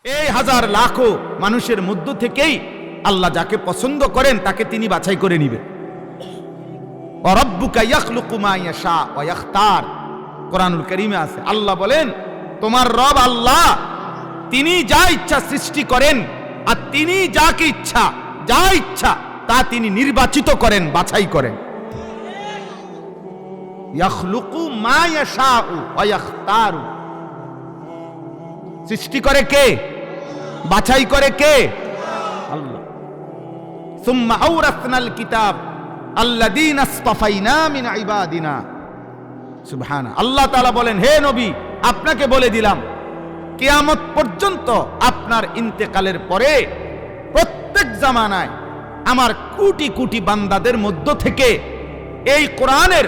এই হাজার লাখো মানুষের মধ্য থেকেই আল্লাহ যাকে পছন্দ করেন তাকে তিনি বাছাই করে নেবেন। রাব্বুকা ইয়াখলুকু মা ইয়াশা ওয়া ইখতার, কোরআনুল কারীমে আছে। আল্লাহ বলেন তোমার রব আল্লাহ তিনি যা ইচ্ছা সৃষ্টি করেন, আর তিনি যাকে ইচ্ছা যা ইচ্ছা তা তিনি নির্বাচিত করেন, বাছাই করেন। ইয়াখলুকু মা ইয়াশা ওয়া ইখতার, সৃষ্টি করে কে? বাছাই করে কে? আল্লাহ। সুম্মা আওরাসনাল কিতাব আল্লাযীনা ইসতাফাইনা মিন ইবাদিনা। সুবহানাল্লাহ। আল্লাহ তাআলা বলেন হে নবী আপনাকে বলে দিলাম কিয়ামত পর্যন্ত আপনার ইন্তেকালের পরে প্রত্যেক জামানায় আমার কোটি কোটি বান্দাদের মধ্য থেকে এই কোরআনের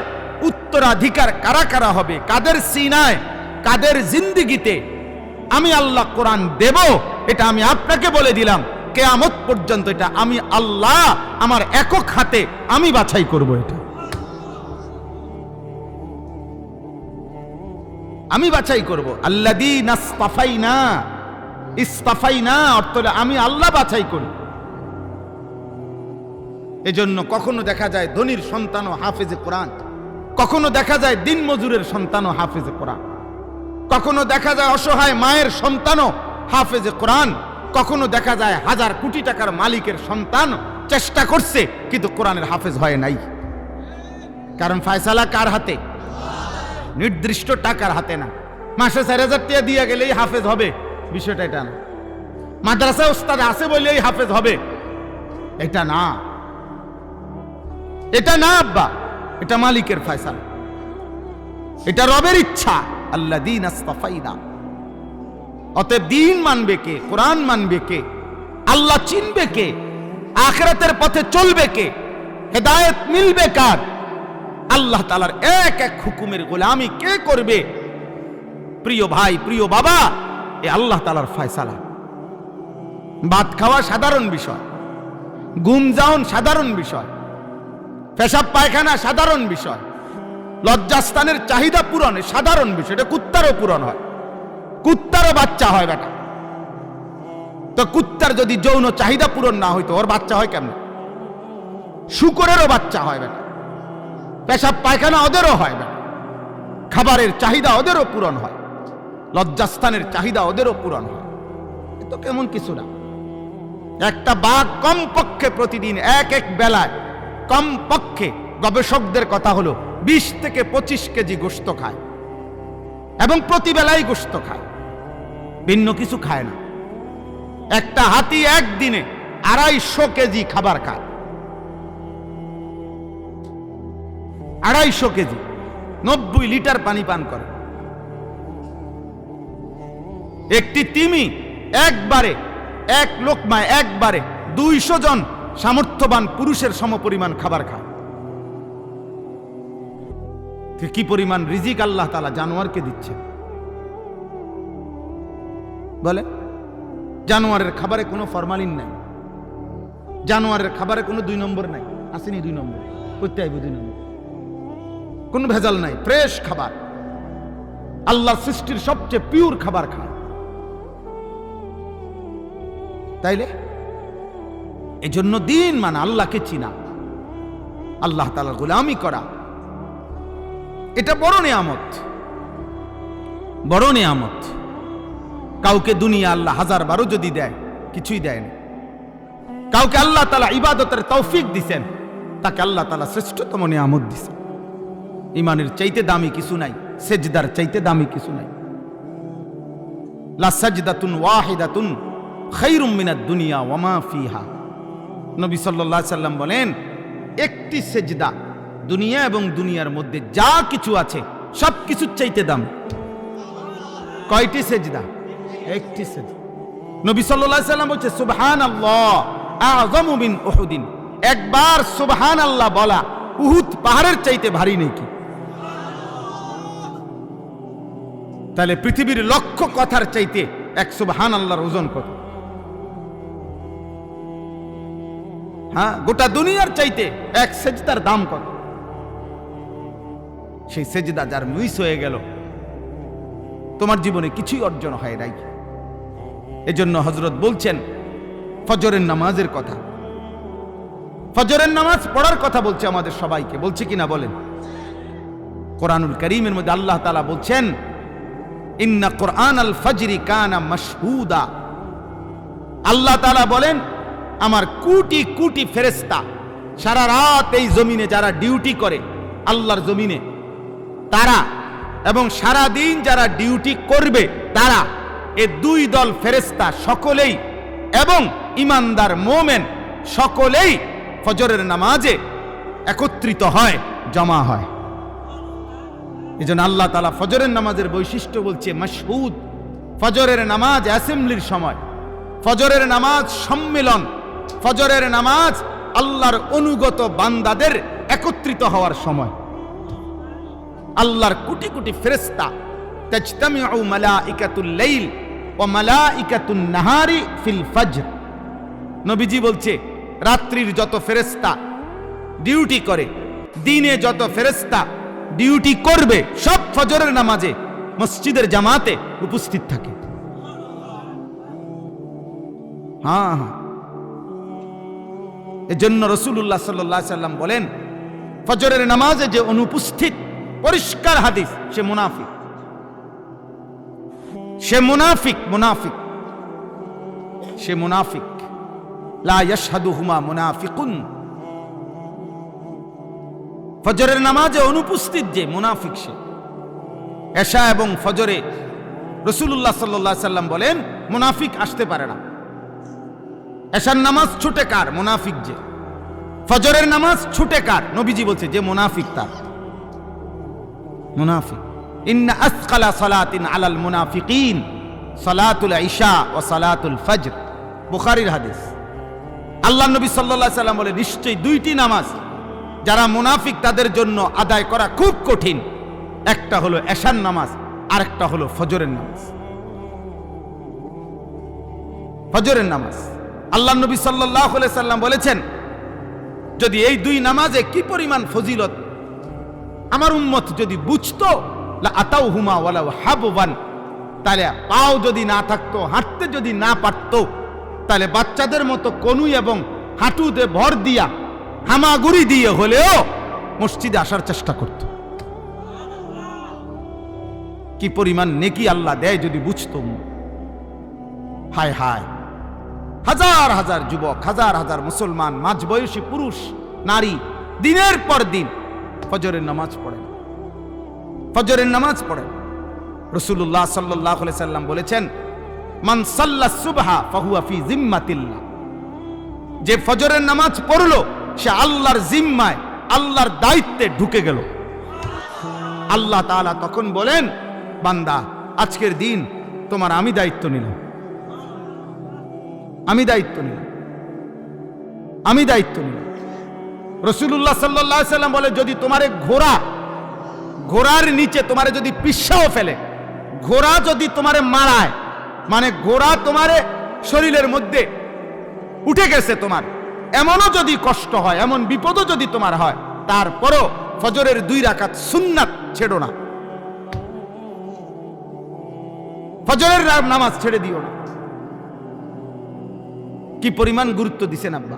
উত্তরাধিকার কারা কারা হবে, কাদের সিনায় কাদের জিন্দেগিতে আমি আল্লাহ কোরআন দেব, এটা আমি আপনাকে বলে দিলাম। কিয়ামত পর্যন্ত এটা আমি আল্লাহ আমার একক হাতে আমি বাছাই করব, এটা আমি বাছাই করব। আল্লাযীনা ইসতাফাইনা, ইসতাফাইনা অর্থ হলো আমি আল্লাহ বাছাই করি। এজন্য কখনো দেখা যায় ধনীর সন্তানও হাফেজে কোরআন, কখনো দেখা যায় দিনমজুরের সন্তানও হাফেজে কোরআন, কখনো দেখা যায় অসহায় মায়ের সন্তানও হাফেজে কোরআন, কখনো দেখা যায় হাজার কোটি টাকার মালিকের সন্তান চেষ্টা করছে কিন্তু কোরআনের হাফেজ হয় নাই। কারণ ফয়সালা কার হাতে? নির্দিষ্ট টাকার হাতে না। মাসে ৪,০০০ টাকা দিয়ে গেলেই হাফেজ হবে, বিষয়টা এটা না। মাদ্রাসা ওস্তাদ আছে বলেই হাফেজ হবে, এটা না, এটা না আব্বা, এটা মালিকের ফয়সালা, এটা রবের ইচ্ছা। আল্লাযীনা ইসতাফাইনা, অতএব দিন মানবে কে? কোরআন মানবে কে? আল্লাহ চিনবে কে? আখিরাতের পথে চলবে কে? হেদায়েত মিলবে কার? আল্লাহ তাআলার এক এক হুকুমের গোলামি কে করবে? প্রিয় ভাই, প্রিয় বাবা, এ আল্লাহ তাআলার ফয়সালা। ভাত খাওয়া সাধারণ বিষয়, ঘুম যাওন সাধারণ বিষয়, পেশাব পায়খানা সাধারণ বিষয়, লজ্জাস্থানের চাহিদা পূরণ সাধারণ বিষয়, এটা কুত্তারও পূরণ হয়, কুত্তারও বাচ্চা হয় বেটা। তো কুত্তার যদি যৌন চাহিদা পূরণ না হইতো ওর বাচ্চা হয় কেমন? শুকরেরও বাচ্চা হয় বেটা, পেশাব পায়খানা ওদেরও হয় বেটা, খাবারের চাহিদা ওদেরও পূরণ হয়, লজ্জাস্থানের চাহিদা ওদেরও পূরণ হয়। এ তো কেমন কিছু না। একটা বাঘ কমপক্ষে প্রতিদিন এক এক বেলায় কমপক্ষে গবেষকদের কথা হলো 20 থেকে 25 কেজি গোশত খায়, এবং প্রতি বেলায় গোশত খায়, ভিন্ন কিছু খায় না। একটা হাতি একদিনে 250 কেজি খাবার খায়, 250 কেজি, 90 লিটার পানি পান করে। একটি তিমি একবারে এক লোকমায় একবারে 200 জন সামর্থ্যবান পুরুষের সমপরিমাণ খাবার খায়। কি পরিমাণ রিজিক আল্লাহ তাআলা জানোয়ারকে দিচ্ছে বলে। জানোয়ারের খাবারে কোনো ফরমালিন নাই, জানোয়ারের খাবারে কোনো 2 নম্বর নাই, আসেনি 2 নম্বর, করতে আইব 2 নম্বর, কোনো ভেজাল নাই, ফ্রেশ খাবার, আল্লাহ সৃষ্টির সবচেয়ে পিওর খাবার খায়। তাইলে এজন্য দিন মানে আল্লাহকে চিনা, আল্লাহ তাআলার গোলামি করা, এটা বড় নিয়ামত, বড় নিয়ামত। কাউকে দুনিয়া আল্লাহ 1000 যদি দেয় কিছুই দেয় না। কাউকে আল্লাহ তাআলা ইবাদতের তৌফিক দিবেন, তাকে আল্লাহ তাআলা শ্রেষ্ঠতম নিয়ামত দিবেন। ঈমানের চাইতে দামি কিছু নাই, সেজদার চাইতে দামি কিছু নাই। লা সাজদাতুন ওয়াহিদাতুন খায়রুম মিনাদ দুনিয়া ওয়া মা ফিহা। নবী সাল্লাল্লাহু আলাইহি সাল্লাম বলেন একটি সেজদা দুনিয়া এবং দুনিয়ার মধ্যে যা কিছু আছে সব কিছুর চাইতে দাম। কয়টি সেজদা? একটি সেজদা। নবী সাল্লাল্লাহু আলাইহি সাল্লাম বলেছে সুবহানাল্লাহ আযমু মিন উহুদিন, একবার সুবহানাল্লাহ বলা উহুদ পাহাড়ের চাইতে ভারী নাকি? তাহলে পৃথিবীর লক্ষ কথার চাইতে এক সুবহানাল্লাহর ওজন কত? হ্যাঁ, গোটা দুনিয়ার চাইতে এক সেজদার দাম কত? সেই সেজদা যার মিস হয়ে গেল তোমার জীবনে কিছুই অর্জন হয় নাই। এজন্য হযরত বলছেন ফজরের নামাজের কথা, ফজরের নামাজ পড়ার কথা বলছে আমাদের সবাইকে, বলছে কিনা বলেন? কোরআনুল কারীমের মধ্যে আল্লাহ তাআলা বলছেন ইন্না কুরআনাল ফজরি কানা মাশহুদা। আল্লাহ তাআলা বলেন আমার কোটি কোটি ফেরেশতা সারা রাত এই জমিনে যারা ডিউটি করে আল্লাহর জমিনে তারা, এবং সারা দিন যারা ডিউটি করবে তারা, এই দুই দল ফেরেশতা সকলেই এবং ঈমানদার মুমিন সকলেই ফজরের নামাজে একত্রিত হয়, জমা হয়। এজন্য আল্লাহ তাআলা ফজরের নামাজের বৈশিষ্ট্য বলছে মাশহুদ। ফজরের নামাজ অ্যাসেম্বলির সময়, ফজরের নামাজ সম্মেলন, ফজরের নামাজ আল্লাহর অনুগত বান্দাদের একত্রিত হওয়ার সময়। আল্লাহর কোটি কোটি ফেরেশতা তাজতামিউ মালাইকাতুল লাইল ওয়া মালাইকাতুন নাহারি ফিল ফজর। নবীজি বলছে রাত্রির যত ফেরেশতা ডিউটি করে, দিনে যত ফেরেশতা ডিউটি করবে, সব ফজরের নামাজে মসজিদের জামাতে উপস্থিত থাকে। হ্যাঁ হ্যাঁ, এজন্য রাসূলুল্লাহ সাল্লাল্লাহু আলাইহি সাল্লাম বলেন ফজরের নামাজে যে অনুপস্থিত, পরিষ্কার হাদিস, সে মুনাফিক, সে মুনাফিক, মুনাফিক, সে মুনাফিক। লা ইয়াশহাদুহুমা মুনাফিকুন। ফজরের নামাজে অনুপস্থিত যে মুনাফিক সে। এশা এবং ফজরে রাসূলুল্লাহ সাল্লাল্লাহু আলাইহি সাল্লাম বলেন মুনাফিক আসতে পারে না। এশার নামাজ ছুটে কার? মুনাফিক যে। ফজরের নামাজ ছুটে কার? নবীজি বলছে যে মুনাফিক তার। মুনাফিক। ইন্না আসকালা সালাতিন আলাল মুনাফিকিন সালাতুল ইশা ওয়া সালাতুল ফজর। বুখারীর হাদিস। আল্লাহ নবী সাল্লাল্লাহু আলাইহি সাল্লাম বলে নিশ্চয়ই দুইটি নামাজ যারা মুনাফিক তাদের জন্য আদায় করা খুব কঠিন। একটা হলো এশার নামাজ, আরেকটা হলো ফজরের নামাজ। ফজরের নামাজ আল্লাহ নবী সাল্লাল্লাহু আলাইহি সাল্লাম বলেছেন যদি এই দুই নামাজে কি পরিমাণ ফজিলত আমার উম্মত যদি বুঝতো, লা আতাউহুমা ওয়ালাউ হাববান, তাহলে পাও যদি না থাকতো, হাঁটতে যদি না পারতো, তাহলে বাচ্চাদের মতো কনুই এবং হাঁটুতে ভর দিয়া হামাগুড়ি দিয়ে হলেও মসজিদে আসার চেষ্টা করত। কি পরিমাণ নেকি আল্লাহ দেয় যদি বুঝতো। হায় হায়, হাজার হাজার যুবক, হাজার হাজার মুসলমান, মাঝবয়সী পুরুষ নারী দিনের পর দিন ফজরের নামাজ পড়েন, ফজরের নামাজ পড়েন। রাসূলুল্লাহ সাল্লাল্লাহু আলাইহি সাল্লাম বলেছেন মান সাল্লাস সুবহা ফাহুয়া ফি জিম্মাতিল্লাহ। যে ফজরের নামাজ পড়লো সে আল্লাহর জিম্মায়, আল্লাহর দায়িত্বে ঢুকে গেল। আল্লাহ তাআলা তখন বলেন বান্দা আজকের দিন তোমার আমি দায়িত্ব নিলাম, আমি দায়িত্ব নিলাম, আমি দায়িত্ব নিলাম। রাসূলুল্লাহ সাল্লাল্লাহু আলাইহি সাল্লাম বলে যদি তোমারে ঘোড়ার নিচে তোমারে যদি পিষাও ফেলে, ঘোড়া যদি তোমারে মারায়, মানে ঘোড়া তোমারে শরীরের মধ্যে উঠে গেছে তোমার, এমনও যদি কষ্ট হয়, এমন বিপদও যদি তোমার হয়, তারপরও ফজরের 2 রাকাত সুন্নাত ছেড়ো না, ফজরের নামাজ ছেড়ে দিও না। কি পরিমাণ গুরুত্ব দিছেন আব্বা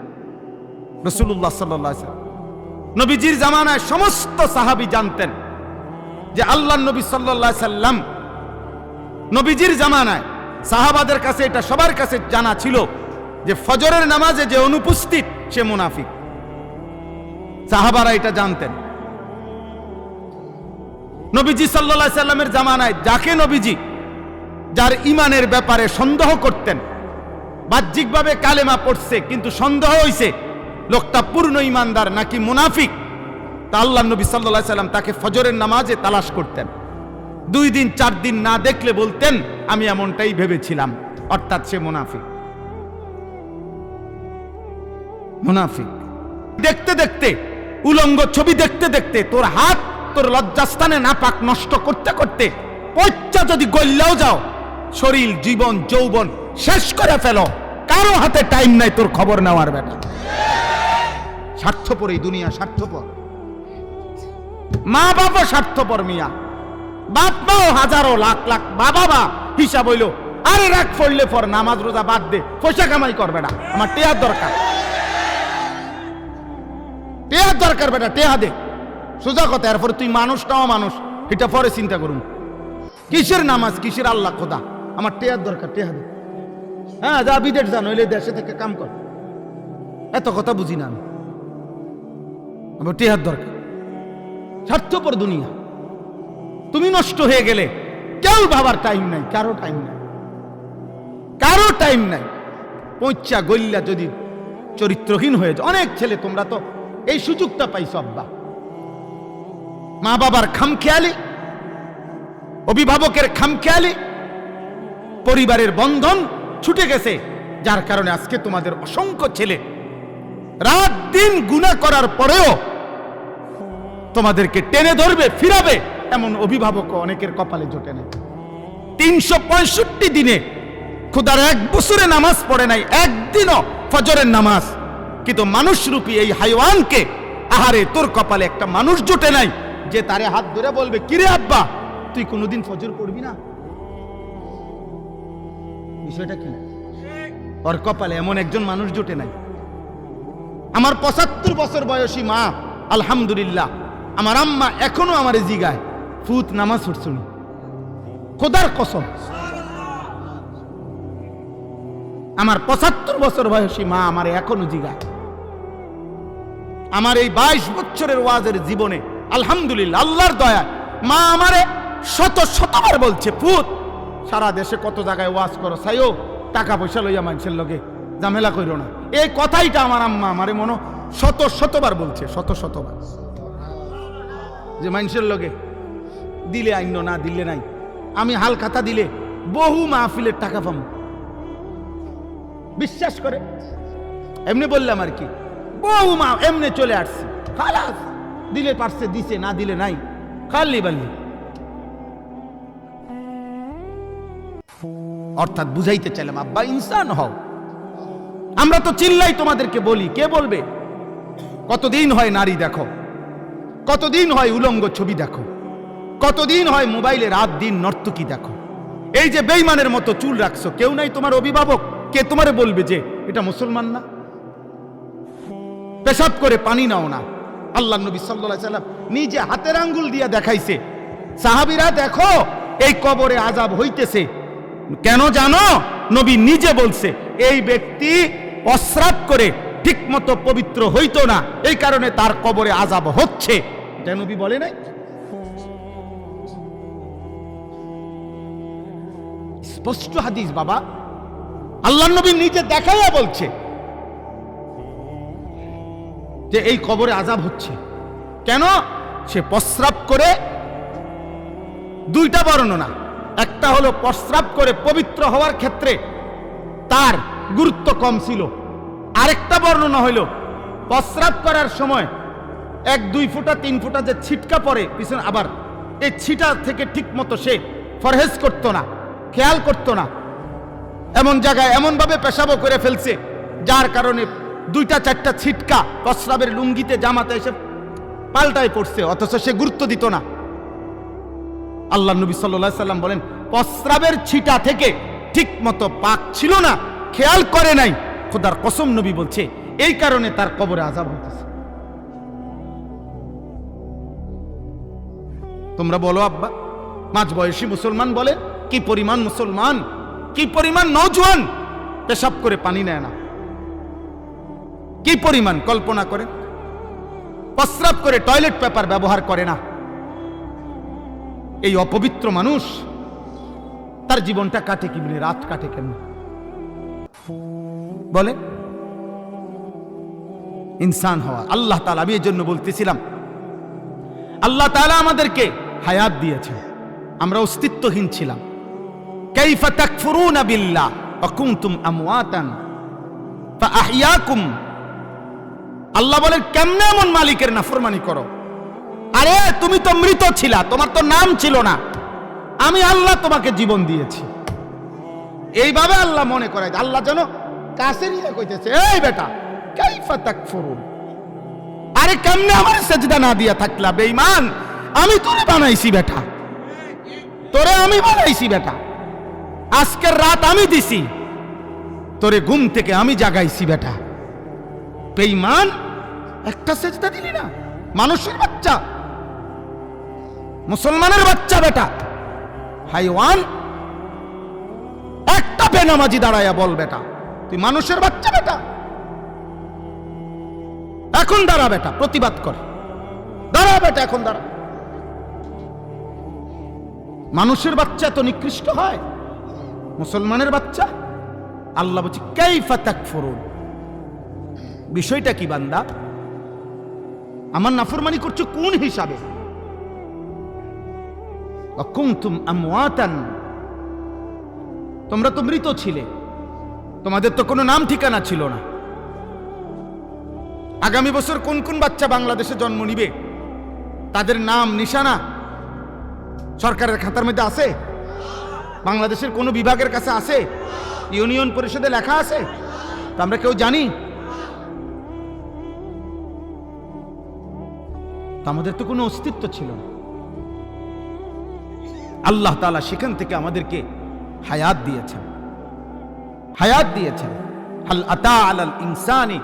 রাসূলুল্লাহ সাল্লাল্লাহু আলাইহি ওয়াসাল্লাম। নবীজির জামানায় সমস্ত সাহাবী জানতেন যে আল্লাহর নবী সাল্লাল্লাহু আলাইহি ওয়াসাল্লাম, নবীজির জামানায় সাহাবাদের কাছে এটা সবার কাছে জানা ছিল যে ফজরের নামাজে যে অনুপস্থিত সে মুনাফিক। সাহাবারা এটা জানতেন। নবীজি সাল্লাল্লাহু আলাইহি ওয়াসাল্লামের জামানায় যাকে নবীজি যার ঈমানের ব্যাপারে সন্দেহ করতেন, বাহ্যিকভাবে কালেমা পড়ছে কিন্তু সন্দেহ হইছে লোকটা পূর্ণ ঈমানদার নাকি মুনাফিক, তা আল্লাহর নবী সাল্লাল্লাহু আলাইহি ওয়াসাল্লাম তাকে ফজরের নামাজে তালাশ করতেন। 2 দিন 4 দিন না দেখলে বলতেন আমি এমনটাই ভেবেছিলাম, অর্থাৎ সে মুনাফিক। মুনাফিক। দেখতে দেখতে, উলঙ্গ ছবি দেখতে দেখতে, তোর হাত তোর লজ্জাস্থানে নাপাক নষ্ট করতে করতে পয়চা যদি গল্লাও যাও, শরীর জীবন যৌবন শেষ করে ফেলো, কারো হাতে টাইম নাই তোর খবর নেওয়ার বেটা। স্বার্থপর এই দুনিয়া, স্বার্থপর। মা বাবা স্বার্থপর মিয়া, বাপ মাও হাজারো লাখ লাখ বাবা হিসাব হইল আরে রাগ পড়লে পর, নামাজ রোজা বাদ দে, পয়সা কামাই করবে না, আমার টেয়ার দরকার, টেয়ার দরকার বেটা, টেয়া দে, সোজা কথা। এরপরে তুই মানুষ নাও মানুষ, এটা পরে চিন্তা করুন। কিসের নামাজ, কিসের আল্লাহ খোদা, আমার টেয়ার দরকার, টেয়া দে। হ্যাঁ, যা বিদেশ যা, নইলে দেশে থেকে কাম কর। এত কথা বুঝি না আমি, আমার টেয়ার দরকার। স্বার্থপর দুনিয়া। তুমি নষ্ট হয়ে গেলে কেউ ভাবার টাইম নাই, কারো টাইম নাই, কারো টাইম নাই। পৌঁছা গল্লা যদি চরিত্রহীন হয়ে যায়, অনেক ছেলে, তোমরা তো এই সুযোগটা পাইছো আব্বা, মা বাবার খামখেয়ালি, অভিভাবকের খামখেয়ালি, পরিবারের বন্ধন ছুটে গেছে, যার কারণে আজকে তোমাদের অসংখ্য ছেলে রাত দিন গুনাহ করার পরেও তোমাদেরকে টেনে ধরবে, ফিরাবে, এমন অভিভাবক অনেকের কপালে জোটে নাই। 365 দিনে খুদার 1 বছরে নামাজ পড়ে নাই, একদিনও ফজরের নামাজ, কিন্তু মানুষরূপী এই হাইওয়ানকে, আহারে তোর কপালে একটা মানুষ জোটে নাই যে তারে হাত ধরে বলবে, কিরে আব্বা তুই কোনোদিন ফজর পড়বি না? বিষয়টা কি? ওর কপালে এমন একজন মানুষ জোটে নাই। আমার 75 বছর বয়সী মা, আলহামদুলিল্লাহ, আমার আম্মা এখনো আমার জিগায়, ফুত নামাজ পড়ছুনি? খোদার কসম, আমার 75 বছর বয়সী মা আমার এখনো জিগায়। আমার এই 22 বছরের ওয়াজের জীবনে আলহামদুলিল্লাহ, আল্লাহর দয়া, মা আমারে শতবার বলছে, ফুত সারা দেশে কত জায়গায় ওয়াজ করো, সাইও টাকা পয়সা লইয়া মানুষের লগে ঝামেলা কইরো না। এই কথাইটা আমার আম্মা আমারে মনে শতবার বলছে, শতবার, যে মানুষের লগে দিলে আইন না দিলে নাই। আমি হাল খাতা দিলে বহু মাহফিলের টাকা পাবো, বিশ্বাস করে। এমনি বললাম আর কি, বহু মা এমনি চলে আসছে, খালাস, দিলে পারছে দিছে, না দিলে নাই, খালি বাল্লি। অর্থাৎ বুঝাইতে চাইলাম, আব্বা ইনসান হও। আমরা তো চিল্লাই তোমাদেরকে বলি, কে বলবে? কতদিন হয় নারী দেখো, কতদিন হয় উলঙ্গ ছবি দেখো, কতদিন হয় মোবাইলে রাত দিন নর্তকী দেখো। এই যে বেঈমানের মতো চুল রাখছো, কেউ নাই তোমার অভিভাবক, কে তোমারে বলবে যে এটা মুসলমান না? পেশাব করে পানি নাও না। আল্লাহ নবী সাল্লাল্লাহু আলাইহি সাল্লাম নিজে হাতের আঙ্গুল দিয়া দেখাইছে, সাহাবীরা দেখো এই কবরে আযাব হইতেছে। কেন জানো? নবী নিজে বলছে, এই ব্যক্তি প্রস্রাব করে ঠিক মতো পবিত্র হইতো না, এই কারণে তার কবরে আযাব হচ্ছে। এটা নবী বলে নাই? স্পষ্ট হাদিস বাবা, আল্লাহ নবী নিজে দেখাইয়া বলছে যে এই কবরে আযাব হচ্ছে। কেন? সে প্রস্রাব করে, দুইটা বর্ণনা, একটা হলো প্রস্রাব করে পবিত্র হওয়ার ক্ষেত্রে তার গুরুত্ব কম ছিল, আরেকটা বর্ণনা হইল প্রস্রাব করার সময় 1-2 ফোঁটা 3 ফোঁটা যে ছিটকা পড়ে পিছনে, আবার এই ছিটা থেকে ঠিক মতো সে ফরহেজ করতো না, খেয়াল করতো না, এমন জায়গায় এমন ভাবে পেশাবও করে ফেলছে যার কারণে 2-4টা ছিটকা প্রস্রাবের লুঙ্গিতে জামাতে এসে পাল্টায় পড়ছে, অথচ সে গুরুত্ব দিত না। আল্লাহ নবী সাল্লাল্লাহু আলাইহি সাল্লাম বলেন, প্রস্রাবের ছিটা থেকে ঠিক মতো পাক ছিল না, খেয়াল করে নাই, খোদার কসম নবী বলছে এই কারণে তার কবরে আযাব হইতেছে। তোমরা বলো আব্বা, মাঝবয়সী মুসলমান বলে, কি পরিমাণ মুসলমান, কি পরিমাণ নওজোয়ান পেশাব করে পানি নেয় না, কি পরিমাণ কল্পনা করে প্রস্রাব করে টয়লেট পেপার ব্যবহার করে না। এই অপবিত্র মানুষ তার জীবনটা কাটে কি বলে, রাত কাটে কেন বলে? ইনসান হওয়া আল্লাহ তাআলা, আমি এই জন্য বলতেছিলাম, আল্লাহ তাআলা আমাদেরকে হায়াত দিয়েছেন, আমরা অস্তিত্বহীন ছিলাম। কাইফা তাকফুরুনা বিল্লাহ ওয়া কুনতুম আমওয়াতান ফাআহইয়াকুম। আল্লাহ বলেন, কেমনে এমন মালিকের নাফরমানি করো? আরে তুমি তো মৃত ছিলা, তোমার তো নাম ছিল না, আমি আল্লাহ তোমাকে জীবন দিয়েছি। এইভাবে আল্লাহ মনে করায়, আল্লাহ যেন কাছে নিয়ে কইতেছে, এই বেটা কাইফা তাকফুরুন, আরে কেমনে আমার সেজদা না দিয়া থাকলা বেঈমান, আমি তোরে বানাইছি বেটা, তোরে আমি বানাইছি বেটা, আজকের রাত আমি দিছি, তোরে ঘুম থেকে আমি জাগাইছি বেটা। বেঈমান, একটা সেজদা দিলি না। মানুষের বাচ্চা, মুসলমানের বাচ্চা বেটা, হাইওয়ান। একটা বেনামাজি দাঁড়ায়া বল বেটা, তুই মানুষের বাচ্চা বেটা। এখন দাঁড়া বেটা, প্রতিবাদ কর, দাঁড়া বেটা, এখন দাঁড়া। মানুষের বাচ্চা তো নিকৃষ্ট হয়, মুসলমানের বাচ্চা। আল্লাহ বলছে কাইফা তাকফুরুন। বিষয়টা কি বান্দা? আমার নাফরমানি করছো কোন হিসাবে? কুনতুম আমওয়াতান, তোমরা তো মৃত ছিলে, তোমাদের তো কোনো নাম ঠিকানা ছিল না। আগামী বছর কোন কোন বাচ্চা বাংলাদেশে জন্ম নিবে তাদের নাম নিশানা সরকারের খাতার মধ্যে আছে? বাংলাদেশের কোন বিভাগের কাছে আছে? ইউনিয়ন পরিষদে লেখা আছে? তা আমরা কেউ জানি? আমাদের তো কোনো অস্তিত্ব ছিল না। আল্লাহ তাআলা সেখান থেকে আমাদেরকে হায়াত দিয়েছেন, হায়াত দিয়েছেন। হাল আতা আলাল ইনসানি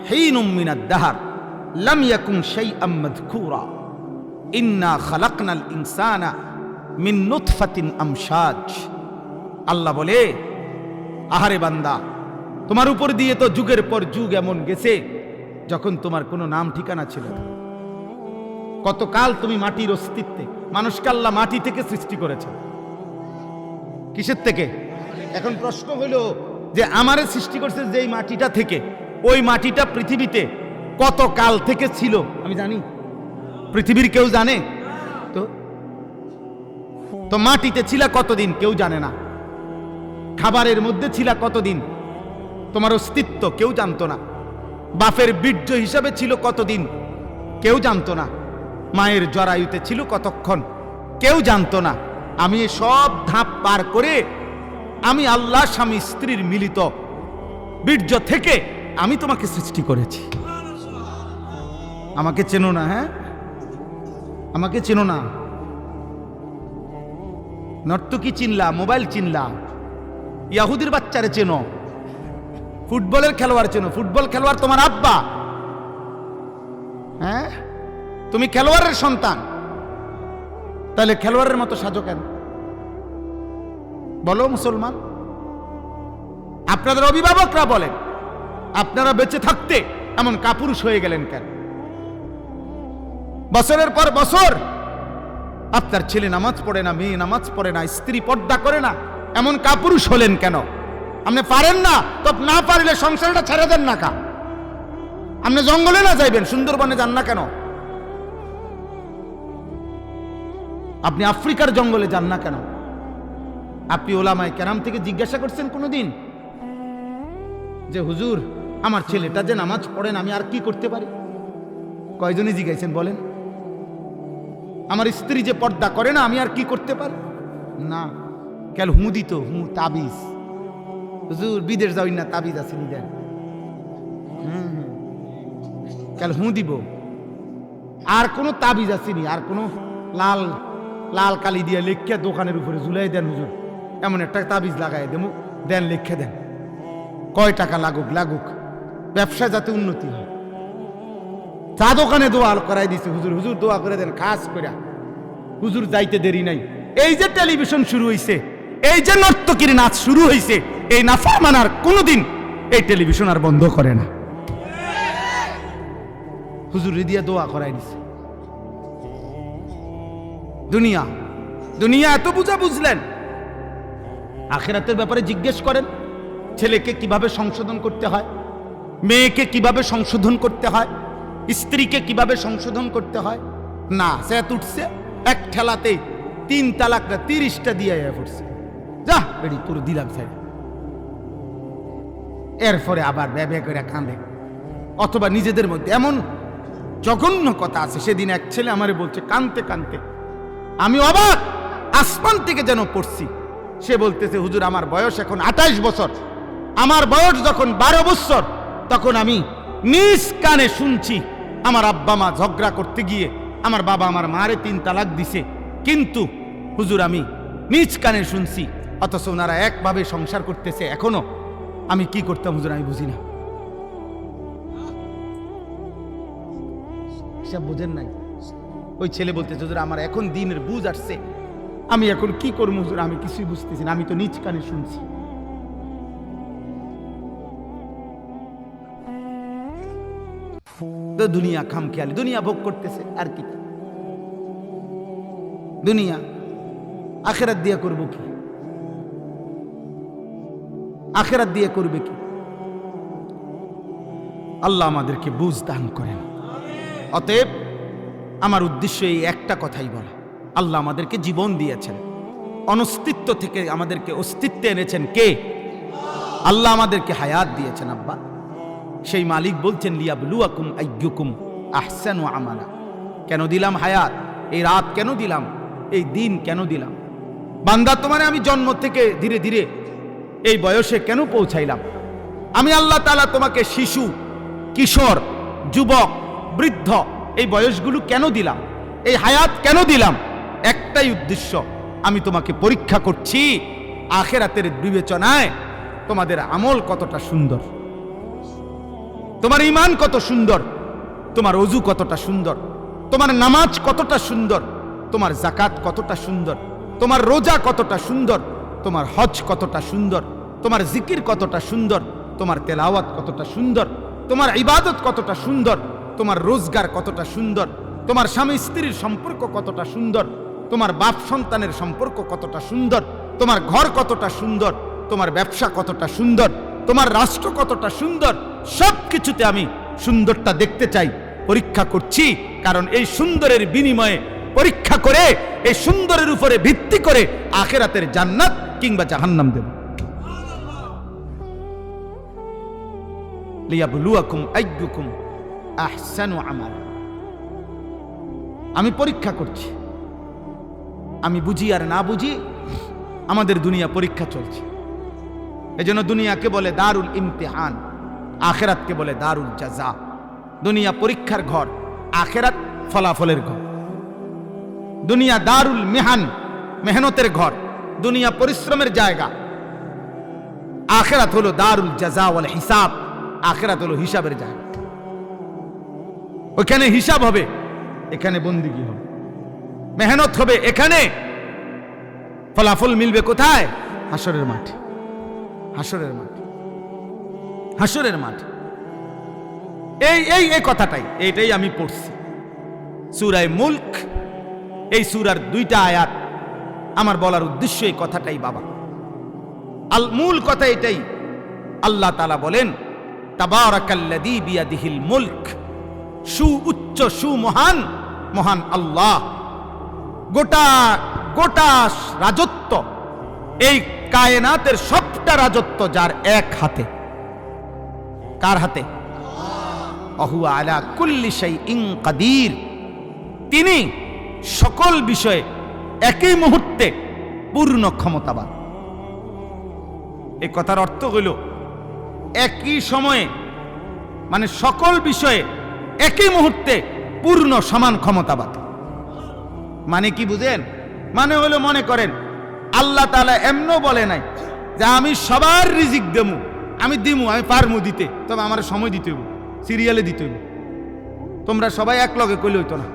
হিনুম মিনাদ দাহর লাম ইয়াকুন শাইআম মাযকুরা ইন্না খালাকনাল ইনসানা মিন নুতফাতিন আমশাজ। আল্লাহ বলে, আহারে বান্দা, তোমার উপর দিয়ে তো যুগের পর যুগ এমন গেছে যখন তোমার কোনো নাম ঠিকানা ছিল না। কতকাল তুমি মাটির অস্তিত্বে। মানুষকে আল্লাহ মাটি থেকে সৃষ্টি করেছে। কিসের থেকে? এখন প্রশ্ন হলো যে আমারে সৃষ্টি করছে যেই মাটিটা থেকে, ওই মাটিটা পৃথিবীতে কত কাল থেকে ছিল আমি জানি? পৃথিবীর কেউ জানে? তো মাটিতে ছিল কতদিন কেউ জানে না। খাবারের মধ্যে ছিল কতদিন তোমার অস্তিত্ব কেউ জানতো না। বাপের বীর্য হিসাবে ছিল কতদিন কেউ জানতো না। মায়ের জরায়ুতে ছিল কতক্ষণ কেউ জানতো না। আমি সব ধাপ পার করে আমি আল্লাহ স্বামী স্ত্রীর মিলিত বীর্য থেকে আমি তোমাকে সৃষ্টি করেছি। আমাকে চেনো না? হ্যাঁ, আমাকে চেনো না? নর্তকী চিনলা, মোবাইল চিনলা, ইয়াহুদির বাচ্চারে চেনো, ফুটবলের খেলোয়াড় চেনো। ফুটবল খেলোয়াড় তোমার আব্বা। হ্যাঁ, তুমি খেলোয়াড়ের সন্তান, তাহলে খেলোয়াড়ের মতো সাজো কেন বলো মুসলমান? আপনাদের অভিভাবকরা বলেন, আপনারা বেঁচে থাকতে এমন কাপুরুষ হয়ে গেলেন কেন? বছরের পর বছর আপনার ছেলে নামাজ পড়ে না, মেয়ে নামাজ পড়ে না, স্ত্রী পর্দা করে না, এমন কাপুরুষ হলেন কেন? আপনি পারেন না তো না পারলে সংসারটা ছেড়ে দেন না কা? আপনি জঙ্গলে না যাইবেন, সুন্দরবনে যান না কেন? আপনি আফ্রিকার জঙ্গলে যান না কেন? আপনি ওলামায়ে কেরাম থেকে জিজ্ঞাসা করছেন কোনোদিন যে হুজুর আমার ছেলেটা যে নামাজ পড়েন আমি আর কি করতে পারি? কয়জনই জিজ্ঞাসেন বলেন? আমার স্ত্রী যে পর্দা করে না আমি আর কি করতে পারি? না, কেন হু দিত, হু তাবিজ। হুজুর বিদেশ যাই না, তাবিজ আছে নি দেন। কেন হু দিব? আর কোনো তাবিজ আসেনি? আর কোনো লাল লাল কালি দিয়ে লেখা দোকানের উপরে ঝুলাই দেন হুজুর, এমন একটা তাবিজ লাগাই দেন, দেন লিখে দেন, কয় টাকা লাগুক লাগুক, ব্যবসা যাতে উন্নতি হয়। চা দোকানে দোয়া করাই দিছে হুজুর, হুজুর দোয়া করে দেন খাস করে। হুজুর যাইতে দেরি নাই। এই যে টেলিভিশন শুরু হয়েছে, এই যে নর্তকীর নাচ শুরু হয়েছে, এই নাফরমানার কোনোদিন এই টেলিভিশন আর বন্ধ করে না। হুজুর দিয়ে দোয়া করাই দিছে। দুনিয়া দুনিয়া এত বুঝা বুঝলেন? আখিরাতের ব্যাপারে জিজ্ঞেস করেন, ছেলেকে কিভাবে সংশোধন করতে হয়, মেয়েকে কিভাবে সংশোধন করতে হয়, স্ত্রীকে কিভাবে সংশোধন করতে হয়। না, সে উঠছে এক ঠেলাতে 3 তালাকটা 30টা দিয়ে পড়ছে। যা বেড়ি পুরো দিলাম স্যার। এরপরে আবার ব্যয় করে কাঁদে, অথবা নিজেদের মধ্যে এমন জঘন্য কথা আছে। সেদিন এক ছেলে আমারে বলছে কাঁদতে কাঁদতে, আমি অবাক, আসমান থেকে যেন পড়ছি। সে বলতেছে হুজুর আমার বয়স এখন 28 বছর, আমার বয়স যখন 12 বছর তখন আমি নিজ কানে শুনছি আমার আব্বা মা ঝগড়া করতে গিয়ে আমার বাবা আমার মারে 3 তালাক দিছে, কিন্তু হুজুর আমি নিজ কানে শুনছি অথচ ওনারা একভাবে সংসার করতেছে এখনো। আমি কি করতাম হুজুর আমি বুঝি না। হিসাব বুঝেন নাই? ওই ছেলে বলতেছে হুজুর আমার এখন দিনের বুঝ আসছে, আমি এখন কি করবো হুজুর আমি কিছুই বুঝতেছি না, আমি তো নিজ কানে শুনছি। তো দুনিয়া খামখেয়ালি, দুনিয়া ভোগ করতেছে আর কি। দুনিয়া আখেরাত দিয়ে করবো কি? আখেরাত দিয়ে করবে কি? আল্লাহ আমাদেরকে বুঝ দান করেন। অতএব আমার উদ্দেশ্য এই একটা কথাই বলা, আল্লাহ আমাদেরকে জীবন দিয়েছেন, অনস্তিত্ব থেকে আমাদেরকে অস্তিত্বে এনেছেন কে? আল্লাহ আমাদেরকে হায়াত দিয়েছেন আব্বা। সেই মালিক বলছেন লিয়াবলুয়াকুম আইয়ুকুম আহসানু আমালা। কেন দিলাম হায়াত? এই রাত কেন দিলাম? এই দিন কেন দিলাম? বান্দা তোমারে আমি জন্ম থেকে ধীরে ধীরে এই বয়সে কেন পৌঁছাইলাম? আমি আল্লাহ তাআলা তোমাকে শিশু, কিশোর, যুবক, বৃদ্ধ এই বয়সগুলো কেন দিলাম? এই হায়াত কেন দিলাম? একটাই উদ্দেশ্য, আমি তোমাকে পরীক্ষা করছি আখিরাতের বিবেচনায় তোমাদের আমল কতটা সুন্দর, তোমার ঈমান কত সুন্দর, তোমার ওযু কতটা সুন্দর, তোমার নামাজ কতটা সুন্দর, তোমার যাকাত কতটা সুন্দর, তোমার রোজা কতটা সুন্দর, তোমার হজ কতটা সুন্দর, তোমার জিকির কতটা সুন্দর, তোমার তেলাওয়াত কতটা সুন্দর, তোমার ইবাদত কতটা সুন্দর, তোমার রোজগার কতটা সুন্দর, তোমার স্বামী স্ত্রীর সম্পর্ক কতটা সুন্দর, তোমার বাপ সন্তানের সম্পর্ক কতটা সুন্দর, তোমার ঘর কতটা সুন্দর, তোমার ব্যবসা কতটা সুন্দর, তোমার রাষ্ট্র কতটা সুন্দর। সব কিছুতে আমি সুন্দরটা দেখতে চাই, পরীক্ষা করছি। কারণ এই সুন্দরের বিনিময়ে পরীক্ষা করে, এই সুন্দরের উপরে ভিত্তি করে আখিরাতের জান্নাত কিংবা জাহান্নাম দেব। লিয়াবলুয়াকুম আইয়ুকুম আহসানু আমালা। আমি পরীক্ষা করছি, আমি বুঝি আর না বুঝি আমাদের দুনিয়া পরীক্ষা চলছে। এজন্য দুনিয়াকে বলে দারুল ইমতিহান, আখিরাতকে বলে দারুল জাযা। দুনিয়া পরীক্ষার ঘর, আখিরাত ফলাফলের ঘর। দুনিয়া দারুল মিহান, মেহনতের ঘর, দুনিয়া পরিশ্রমের জায়গা। আখিরাত হলো দারুল জাযা ওয়াল হিসাব, আখিরাত হলো হিসাবের জায়গা। ওখানে হিসাব হবে, এখানে বন্দিগি হবে, মেহনত হবে এখানে, ফলাফল মিলবে কোথায়? হাসরের মাঠে। হাসরের মাঠে, হাসরের মাঠে। এই কথাটাই, এইটাই আমি পড়ছি সূরা মুলক। এই সূরার 2টা আয়াত আমার বলার উদ্দেশ্য এই কথাটাই বাবা। মূল কথা এটাই। আল্লাহ তাআলা বলেন তাবারাকাল্লাযী বিয়াদিহিল মুলক, সুউচ্চ সুমহান মহান আল্লাহ। গোটা গোটা রাজত্ব, এই কায়নাতের সবটা রাজত্ব যার এক হাতে। কার হাতে? আহুয়া আলা কুল্লি শাইইন কাদির। তিনি সকল বিষয়ে একই মুহূর্তে পূর্ণ ক্ষমতাবান। এই কথার অর্থ হইল একই সময়ে, মানে সকল বিষয়ে একই মুহূর্তে পূর্ণ সমান ক্ষমতাবান। মানে কি বুঝেন? মানে হলো, মনে করেন আল্লাহ তাআলা এমনও বলে নাই যে আমি সবার রিজিক দেবো, আমি দিমু, আমি পারমু দিতে, তবে আমার সময় দিতে হইব, সিরিয়ালে দিতে হইব। তোমরা সবাই এক লগে কইলে হইতো না।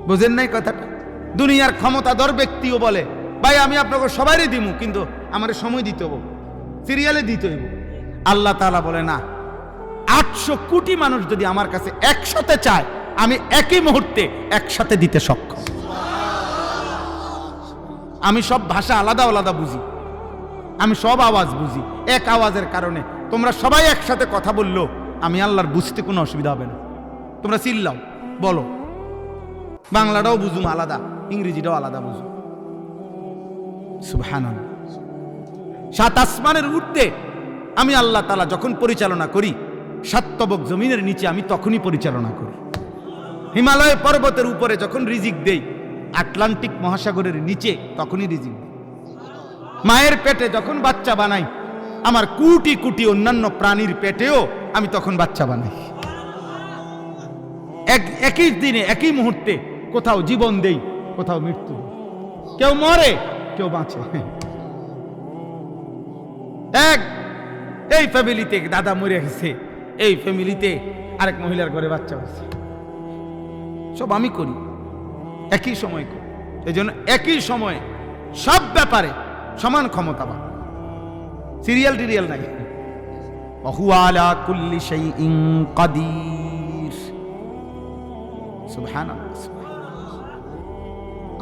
বুঝেন নাই কথাটা? দুনিয়ার ক্ষমতাধর ব্যক্তিও বলে ভাই আমি আপনাকে সবারই দিমু, কিন্তু আমার সময় দিতে হইব, সিরিয়ালে দিতে হইব। আল্লাহ তাআলা বলে না, 800 কোটি মানুষ যদি আমার কাছে একসাথে চায়, আমি একই মুহূর্তে একসাথে দিতে সক্ষম। আমি সব ভাষা আলাদা আলাদা বুঝি, আমি সব আওয়াজ বুঝি। এক আওয়াজের কারণে তোমরা সবাই একসাথে কথা বললো, আমি আল্লাহর বুঝতে কোনো অসুবিধা হবে না। তোমরা চিল্লাও, বলো, বাংলাটাও বুঝুম আলাদা, ইংরেজিটাও আলাদা বুঝুম। সুবহানাল্লাহ। 7 আসমানের ঊর্ধ্বে আমি আল্লাহ তাআলা যখন পরিচালনা করি, 7 তবক জমিনের নিচে আমি তখনই পরিচালনা করি। হিমালয় পর্বতের উপরে যখন রিজিক দেই, আটলান্টিক মহাসাগরের নিচে তখনই রিজিক দেই। মায়ের পেটে যখন বাচ্চা বানাই, আমার কোটি কোটি অন্যান্য প্রাণীর পেটেও আমি তখন বাচ্চা বানাই। একই দিনে একই মুহূর্তে কোথাও জীবন দেই, কোথাও মৃত্যু। কেউ মরে, কেউ বাঁচে। এই ফ্যামিলিতে দাদা মরে গেছে, এই ফ্যামিলিতে আরেক মহিলার ঘরে বাচ্চা হয়েছে, সব আমি করি, একই সময় করি। এই জন্য একই সময়ে সব ব্যাপারে সমান ক্ষমতা বা সিরিয়াল টিরিয়াল নাই। ওয়া আলা কুল্লি শাইইন কাদির। সুবহানাল্লাহ।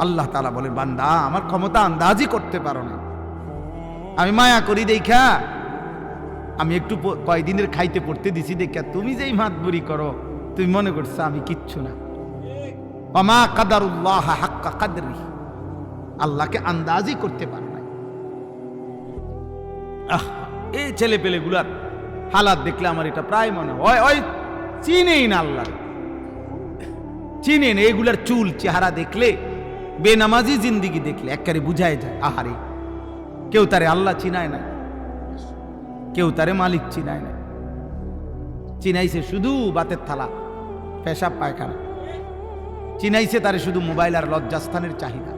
আল্লাহ তাআলা বলেন, বান্দা আমার ক্ষমতা আন্দাজই করতে পারো না। আমি মায়া করি দেখা, আমি একটু কয়দিনের খাইতে পড়তে দিছি দেখা তুমি যেই মাতবুরি করো, তুমি মনে করছো আমি কিচ্ছু না। ওয়া কাদারুল্লাহ হাক্কা কাদরি, আল্লাহকে আন্দাজই করতে পারো না। এই ছেলে পেলেগুলার হালাত দেখলে আমার এটা প্রায় মনে হয় ওই চিনেই না, আল্লাহ চিনেন। এগুলার চুল চেহারা দেখলে, বেনামাজি জিন্দিগি দেখলে একেবারে বুঝায় যায়, আহারে কেউ তারে আল্লাহ চিনায় না, কেউ তারে মালিক চিনায় না। চিনাইছে শুধু বাতের থালা, পেশাব পায়খানা, চিনাইছে তারে শুধু মোবাইল আর লজ্জাস্থানের চাহিদা,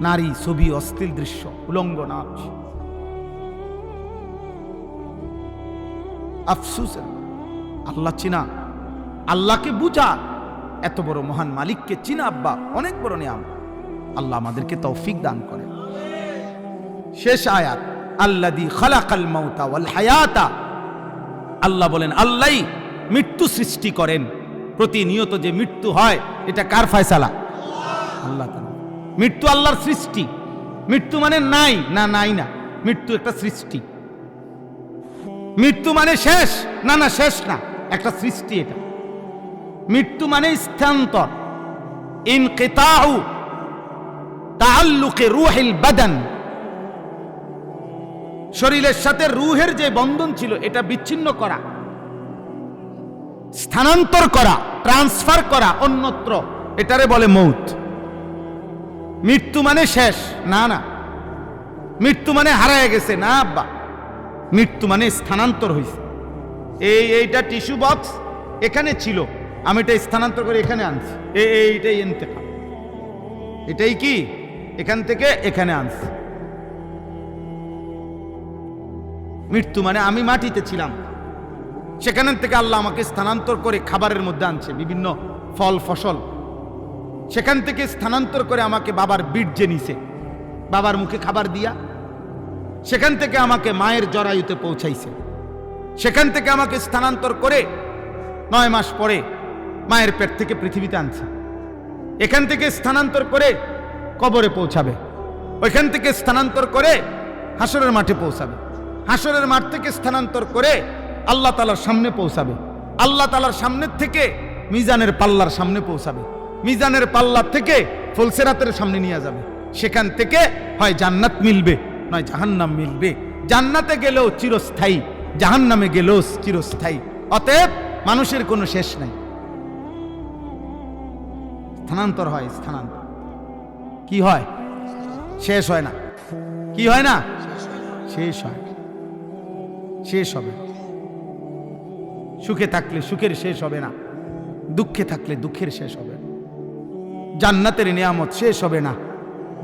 নারী, ছবি, অশ্লীল দৃশ্য, উলঙ্গ নাচ। আফসুস, আল্লাহ চিনা, আল্লাহকে বুঝা, এত বড় মহান মালিককে চিনা আব্বা অনেক বড় নিয়ামত। আল্লাহ আমাদেরকে তৌফিক দান করে। শেষ আয়াত, আল্লাযী খালাকাল মাউতা ওয়াল হায়াতা। আল্লাহ বলেন আল্লাহই মৃত্যু সৃষ্টি করেন। প্রতিনিয়ত যে মৃত্যু হয় এটা কার ফয়সালা? আল্লাহ তাআলা। মৃত্যু আল্লাহর সৃষ্টি। মৃত্যু মানে নাই না, নাই না, মৃত্যু একটা সৃষ্টি। মৃত্যু মানে শেষ না, না শেষ না, একটা সৃষ্টি এটা। মৃত্যু মানে স্থানান্তর, ইনকিতাউ তাআল্লুকি রূহিল বাদান। শরীরের সাথে রূহের যে বন্ধন ছিল এটা বিচ্ছিন্ন করা, স্থানান্তর করা, ট্রান্সফার করা অন্যত্র, এটারে বলে মৌত। মৃত্যু মানে শেষ না, না। মৃত্যু মানে হারায় গেছে না আব্বা। মৃত্যু মানে স্থানান্তর হয়েছে। এইটা টিস্যু বক্স এখানে ছিল, আমি এটা স্থানান্তর করে এখানে আনছি, এইটাই ইন্তেকাল। এটাই কি এখান থেকে এখানে আনছি। মৃত্যু মানে আমি মাটিতে ছিলাম, সেখান থেকে আল্লাহ আমাকে স্থানান্তর করে খাবারের মধ্যে আনছে, বিভিন্ন ফল ফসল। সেখান থেকে স্থানান্তর করে আমাকে বাবার বীর্যে নিছে, বাবার মুখে খাবার দিয়া। সেখান থেকে আমাকে মায়ের জরায়ুতে পৌঁছাইছে। সেখান থেকে আমাকে স্থানান্তর করে 9 মাস পরে মায়ের পেট থেকে পৃথিবীতে আনছে। এখান থেকে স্থানান্তর করে কবরে পৌঁছাবে, ওইখান থেকে স্থানান্তর করে হাসরের মাঠে পৌঁছাবে, হাসরের মাঠ থেকে স্থানান্তর করে আল্লাহ তাআলার সামনে পৌঁছাবে, আল্লাহ তাআলার সামনের থেকে মিজানের পাল্লার সামনে পৌঁছাবে, মিজানের পাল্লা থেকে ফুলসিরাতের সামনে নিয়ে যাবে। সেখান থেকে হয় জান্নাত মিলবে, নয় জাহান্নাম মিলবে। জান্নাতে গেলেও চিরস্থায়ী, জাহান্নামে গেলেও চিরস্থায়ী। অতএব মানুষের কোনো শেষ নাই, স্থানান্তর হয়। স্থানান্তর কি হয়? শেষ হয় না। কি হয় না? শেষ হয়, শেষ হবে। সুখে থাকলে সুখের শেষ হবে না, দুঃখে থাকলে দুঃখের শেষ হবে না। জান্নাতের নিয়ামত শেষ হবে না,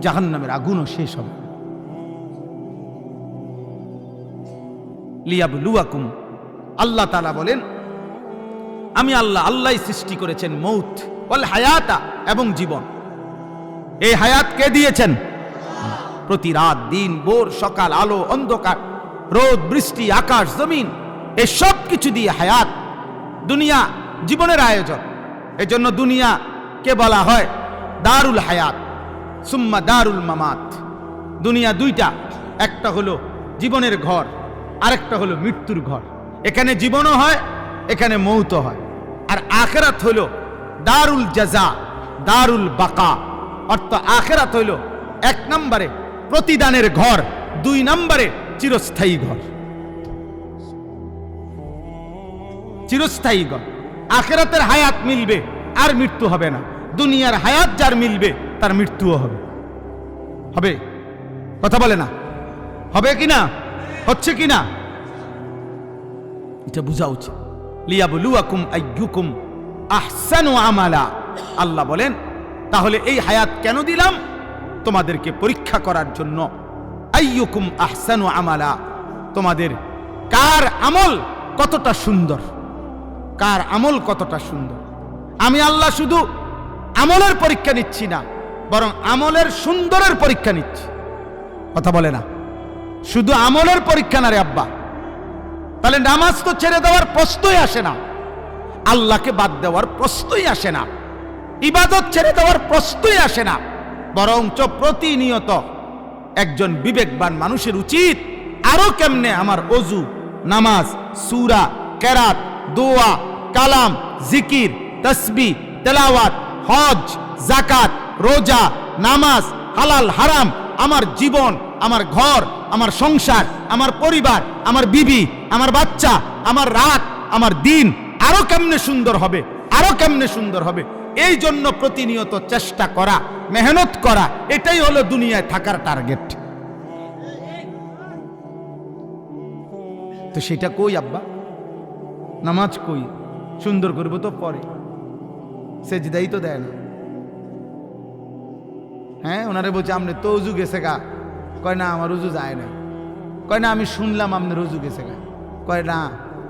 জাহান্নামের আগুনও শেষ হবে না। লিয়াবলুয়াকুম, আল্লাহ তাআলা বলেন আমি আল্লাহ, আল্লাহই সৃষ্টি করেছেন মৌত ওয়াল হায়াতা, এবং জীবন। এই হায়াত কে দিয়েছেন? প্রতি রাত, দিন, ভোর, সকাল, আলো, অন্ধকার, রোদ, বৃষ্টি, আকাশ, জমিন, এই সব কিছু দিয়ে হায়াত, দুনিয়া জীবনের আয়োজন। এই জন্য দুনিয়া কে বলা হয় দারুল হায়াত সুম্মা দারুল মামাত। দুনিয়া দুইটা, একটা হলো জীবনের ঘর, আরেকটা হলো মৃত্যুর ঘর। এখানে জীবনও হয়, এখানে মৌতও হয়। আর আখিরাত হলো দারুল জাযা, দারুল বাকা। অর্থাৎ আখিরাত হইল 1 নম্বরে প্রতিদানের ঘর, 2 নম্বরে চিরস্থায়ী ঘর, চিরস্থায়ী ঘর। আখিরাতের হায়াত মিলবে আর মৃত্যু হবে না। দুনিয়ার হায়াত যার মিলবে তার মৃত্যুও হবে। হবে? কথা বলে না? হবে কিনা? হচ্ছে কিনা? এটা বোঝা উচিত। লিয়াবলুয়াকুম আইয়ুকুম আহসানু আমালা। আল্লাহ বলেন তাহলে এই হায়াত কেন দিলাম? তোমাদেরকে পরীক্ষা করার জন্য। আইয়ুকুম আহসানু আমালা, তোমাদের কার আমল কতটা সুন্দর, কার আমল কতটা সুন্দর। আমি আল্লাহ শুধু আমলের পরীক্ষা নিচ্ছি না, বরং আমলের সুন্দরের পরীক্ষা নিচ্ছি। কথা বলে না, শুধু আমলের পরীক্ষা না রে আব্বা। তাহলে নামাজ তো ছেড়ে দেওয়ার প্রশ্নই আসে না, আল্লাহকে বাদ দেওয়ার প্রশ্নই আসে না, ইবাদত ছেড়ে দেওয়ার প্রশ্নই আসে না। বরঞ্চ প্রতিনিয়ত একজন বিবেকবান মানুষের উচিত আরো কেমনে আমার অজু, নামাজ, সূরা, কেরাত, দোয়া, কালাম, জিকির, তাসবিহ, তেলাওয়াত, হজ, যাকাত, রোজা, নামাজ, হালাল হারাম, আমার জীবন, আমার ঘর, আমার সংসার, আমার পরিবার, আমার বিবি, আমার বাচ্চা, আমার রাত, আমার দিন আরো কেমনে সুন্দর হবে, আরো কেমনে সুন্দর হবে, এই জন্য প্রতিনিয়ত চেষ্টা করা, মেহনত করা, এটাই হলো দুনিয়ায় থাকার টার্গেট। তো সেটা কই আব্বা? নামাজ কই? সুন্দর করব তো পরে, সেজদাই তো দেয় না। হ্যাঁ, ওনারে বলছে আমনে তো উজু গেছে গা, কয় না আমার উজু যায় না। কয় না আমি শুনলাম আপনার উজু গেছে গা, কয় না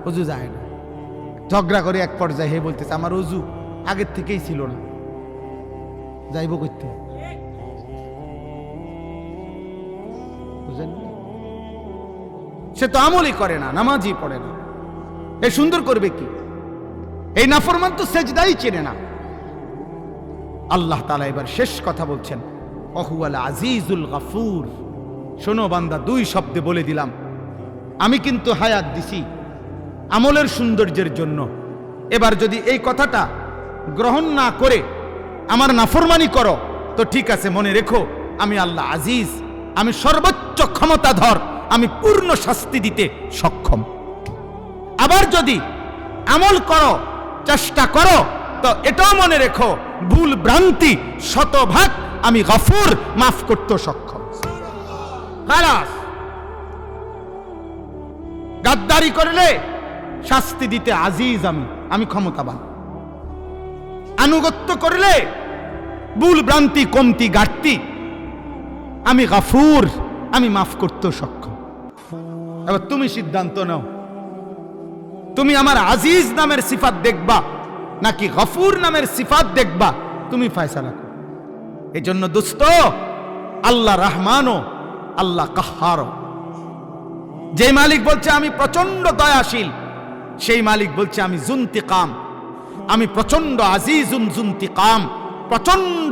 উজু যায় না। ঝগড়া করে এক পর্যায়ে হে বলতেছে আমার উজু আগের থেকেই ছিল না, যাইব করতে। বুঝলেন? সে তো আমলই করে না, নামাজই পড়ে না, এ সুন্দর করবে কি? এই নাফরমান তো সেজদাই চেনে না। আল্লাহ তাআলা এবার শেষ কথা বলছেন, ওহুয়াল আজিজুল গফুর। শোনো বান্দা, দুই শব্দে বলে দিলাম, আমি কিন্তু হায়াত দিছি আমলের সৌন্দর্যের জন্য। এবার যদি এই কথাটা গ্রহণ না করে আমার নাফরমানি করো, তো ঠিক আছে, মনে রেখো আমি আল্লাহ আজিজ, আমি সর্বোচ্চ ক্ষমতাধর, আমি পূর্ণ শাস্তি দিতে সক্ষম। আবার যদি আমল করো, চেষ্টা করো, তো এটাও মনে রেখো ভুল ভ্রান্তি শতভাগ আমি গফুর, মাফ করতে সক্ষম। খালাস। গাদ্দারি করলে শাস্তি দিতে আজিজ আমি ক্ষমতাবান। আনুগত্য করলে ভুল ভ্রান্তি কমতি ঘাটতি আমি গফুর, আমি মাফ করতে সক্ষম। এবার তুমি সিদ্ধান্ত নাও, তুমি আমার আজিজ নামের সিফাত দেখবা নাকি গফুর নামের সিফাত দেখবা, তুমি ফয়সালা করো। এই জন্য দোস্ত, আল্লাহ রহমানও আল্লাহ কাহ্হারও। যে মালিক বলছে আমি প্রচন্ড দয়াশীল, সেই মালিক বলছে আমি জুনতিকাম, আমি প্রচন্ড আজিজুন জুনতিকাম, প্রচন্ড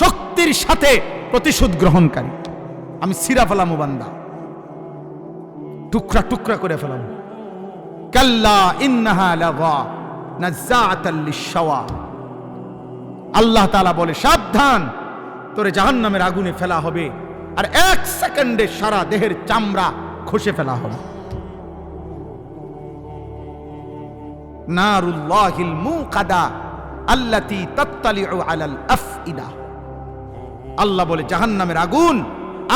শক্তির সাথে প্রতিশোধ গ্রহণকারী। আমি সিরা ফেলামু বান্দা, টুকরা টুকরা করে ফেলামু। কাল্লা ইন্নাহা লাযা নাযাআতাল লিশ-শাওয়া। আল্লাহ তাআলা বলে সাবধান, তোরে জাহান্নামের আগুনে ফেলা হবে, আর এক সেকেন্ডে সারা দেহের চামড়া খসে ফেলা হবে। নারুল্লাহিল মুকাদা আল্লাতী তাত্তালিউ আলাল আফইদা। আল্লাহ বলে জাহান্নামের আগুন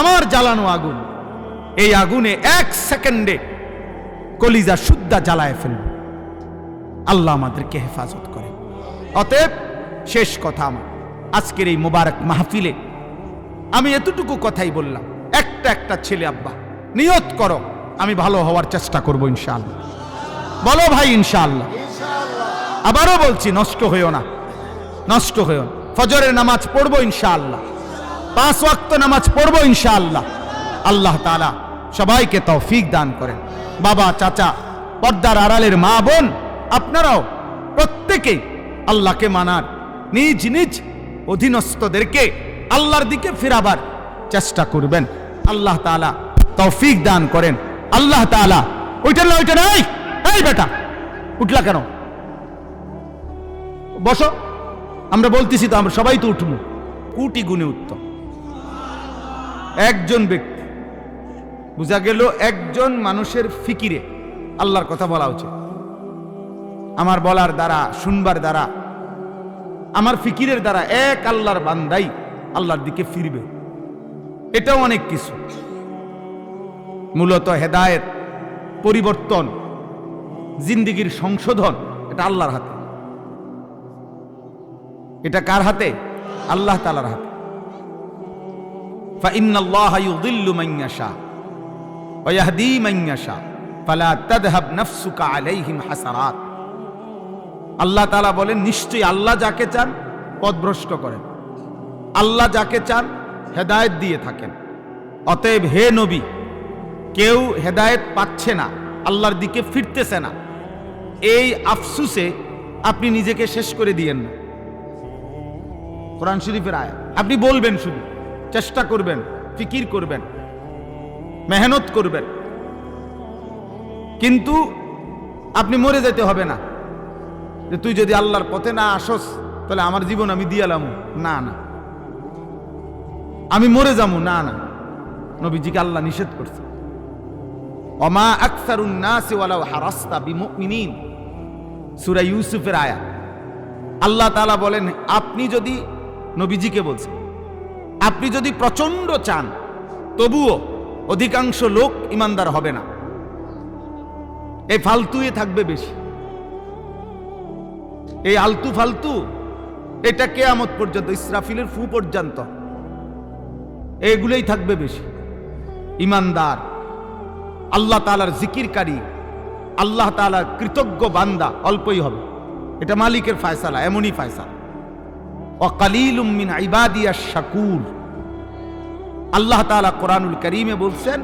আমার জ্বালানো আগুন, এই আগুনে এক সেকেন্ডে কলিজা শুদ্ধা জ্বালায় ফেলবে। আল্লাহ আমাদেরকে হেফাজত করে। অতএব শেষ কথা আমার আজকের এই মোবারক মাহফিলে আমি এতটুকু কথাই বললাম। একটা ছেলে আব্বা নিয়ত করো, আমি ভালো হওয়ার চেষ্টা করব ইনশাআল্লাহ। বলো ভাই ইনশাআল্লাহ। আবারও বলছি, নষ্ট হইও না, নষ্ট হইও না। ফজরের নামাজ পড়বো ইনশাআল্লাহ, 5 ওয়াক্ত নামাজ পড়বো ইনশাআল্লাহ। আল্লাহ তাআলা সবাইকে তৌফিক দান করেন। বাবা, চাচা, পর্দার আড়ালের মা বোন, আপনারাও প্রত্যেকেই আল্লাহকে মানার, নিজ নিজ অধীনস্থদেরকে আল্লাহর দিকে ফিরাবার চেষ্টা করবেন। আল্লাহ তাআলা তৌফিক দান করেন। আল্লাহ তাআলা ওইটা নাই, এই বেটা উঠলা কেন? বসো, আমরা বলতেছি তো, আমরা সবাই তো উঠবো। কোটি গুণে উত্তম একজন ব্যক্তি, বুঝা গেল একজন মানুষের ফিকিরে আল্লাহর কথা বলা উচিত। আমার বলার দ্বারা, শুনবার দ্বারা, আমার ফিকিরের দ্বারা এক আল্লাহর বান্দাই আল্লাহর দিকে ফিরবে। এটাও অনেক কিছু। মূলত হেদায়েত, পরিবর্তন, জিন্দেগির সংশোধন, এটা আল্লাহর হাতে। এটা কার হাতে? আল্লাহ তাআলার হাতে। ফাইন্নাল্লাহা ইউযিল্লু মান ইয়াশা ওয়া ইয়াহদি মান ইয়াশা ফালা তাযহাব নাফসুকা আলাইহিম হাসারাত। আল্লাহ তাআলা বলেন, নিশ্চয়ই আল্লাহ যাকে চান পথভ্রষ্ট করেন, আল্লাহ যাকে চান হেদায়েত দিয়ে থাকেন। অতএব হে নবী, কেউ হেদায়েত পাচ্ছে না, আল্লাহর দিকে ফিরতেছে না, এই আফসুসে আপনি নিজেকে শেষ করে দিয়েন না। কোরআন শরীফের আয়াত। আপনি বলবেন, শুধু চেষ্টা করবেন, ফিকির করবেন, মেহনত করবেন, কিন্তু আপনি মরে যেতে হবে না যে তুই যদি আল্লাহর পথে না আসস তাহলে আমার জীবন আমি দিয়ালাম, না না, আমি মরে যাবো, না না। নবীজিকে আল্লাহ নিষেধ করছে, ওমা আকসারুন নাসি ওয়ালাউ হারাসতা বিমুমিনিন, সূরা ইউসুফের আয়াত। আল্লাহ তাআলা বলেন, আপনি যদি, নবীজিকে বলছেন, আপনি যদি প্রচন্ড চান তবুও অধিকাংশ লোক ইমানদার হবে না, এই ফালতুই থাকবে বেশি, এই আলতু ফালতু, এটা কিয়ামত পর্যন্ত, ইসরাফিলের ফু পর্যন্ত এগুলোই থাকবে বেশি। ইমানদার, আল্লাহ তাআলার জিকিরকারী, আল্লাহ তাআলার কৃতজ্ঞ বান্দা অল্পই হবে। এটা মালিকের ফয়সালা, এমনই ফয়সালা। ওয়া কালিলুম মিন ইবাদিয়াশ শাকুর। আল্লাহ তাআলা কোরআনুল কারীমে বলছেন,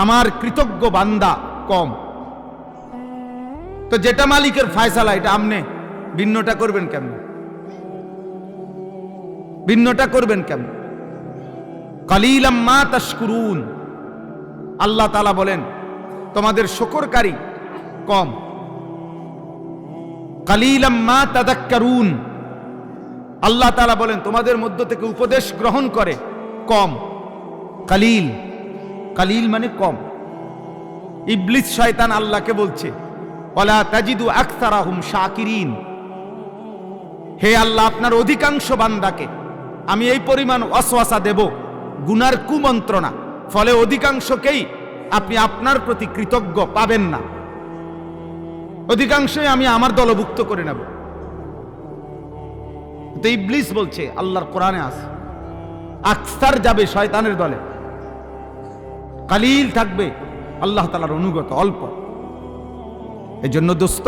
আমার কৃতজ্ঞ বান্দা কম। তো যেটা মালিকের ফয়সালা, এটা আমনে ভিন্নটা করবেন কেমন? ভিন্নটা করবেন কেমন? কালিলাম মা তাশকুরুন। আল্লাহ তাআলা বলেন, তোমাদের শুকরকারী কম। কালিলাম মা তাযাক্কারুন। আল্লাহ তাআলা বলেন, তোমাদের মধ্য থেকে উপদেশ গ্রহণ করে কম। কালিল, কালিল মানে কম। ইবলিস শয়তান আল্লাহকে বলছে, ওয়ালা তাজিদু আকসারাহুম শাকিরিন। হে আল্লাহ, আপনার অধিকাংশ বান্দাকে আমি এই পরিমাণ ওয়াসওয়াসা দেব, গুনার কুমন্ত্রণা, ফলে অধিকাংশকেই আপনি আপনার প্রতি কৃতজ্ঞ পাবেন না, অধিকাংশই আমি আমার দলভুক্ত করে নেব। তো ইবলিস বলছে, আল্লাহর কোরআনে আছে, আকসার যাবে শয়তানের দলে, কালিল থাকবে আল্লাহ তাআলার অনুগত, অল্প। এই জন্য দোস্ত,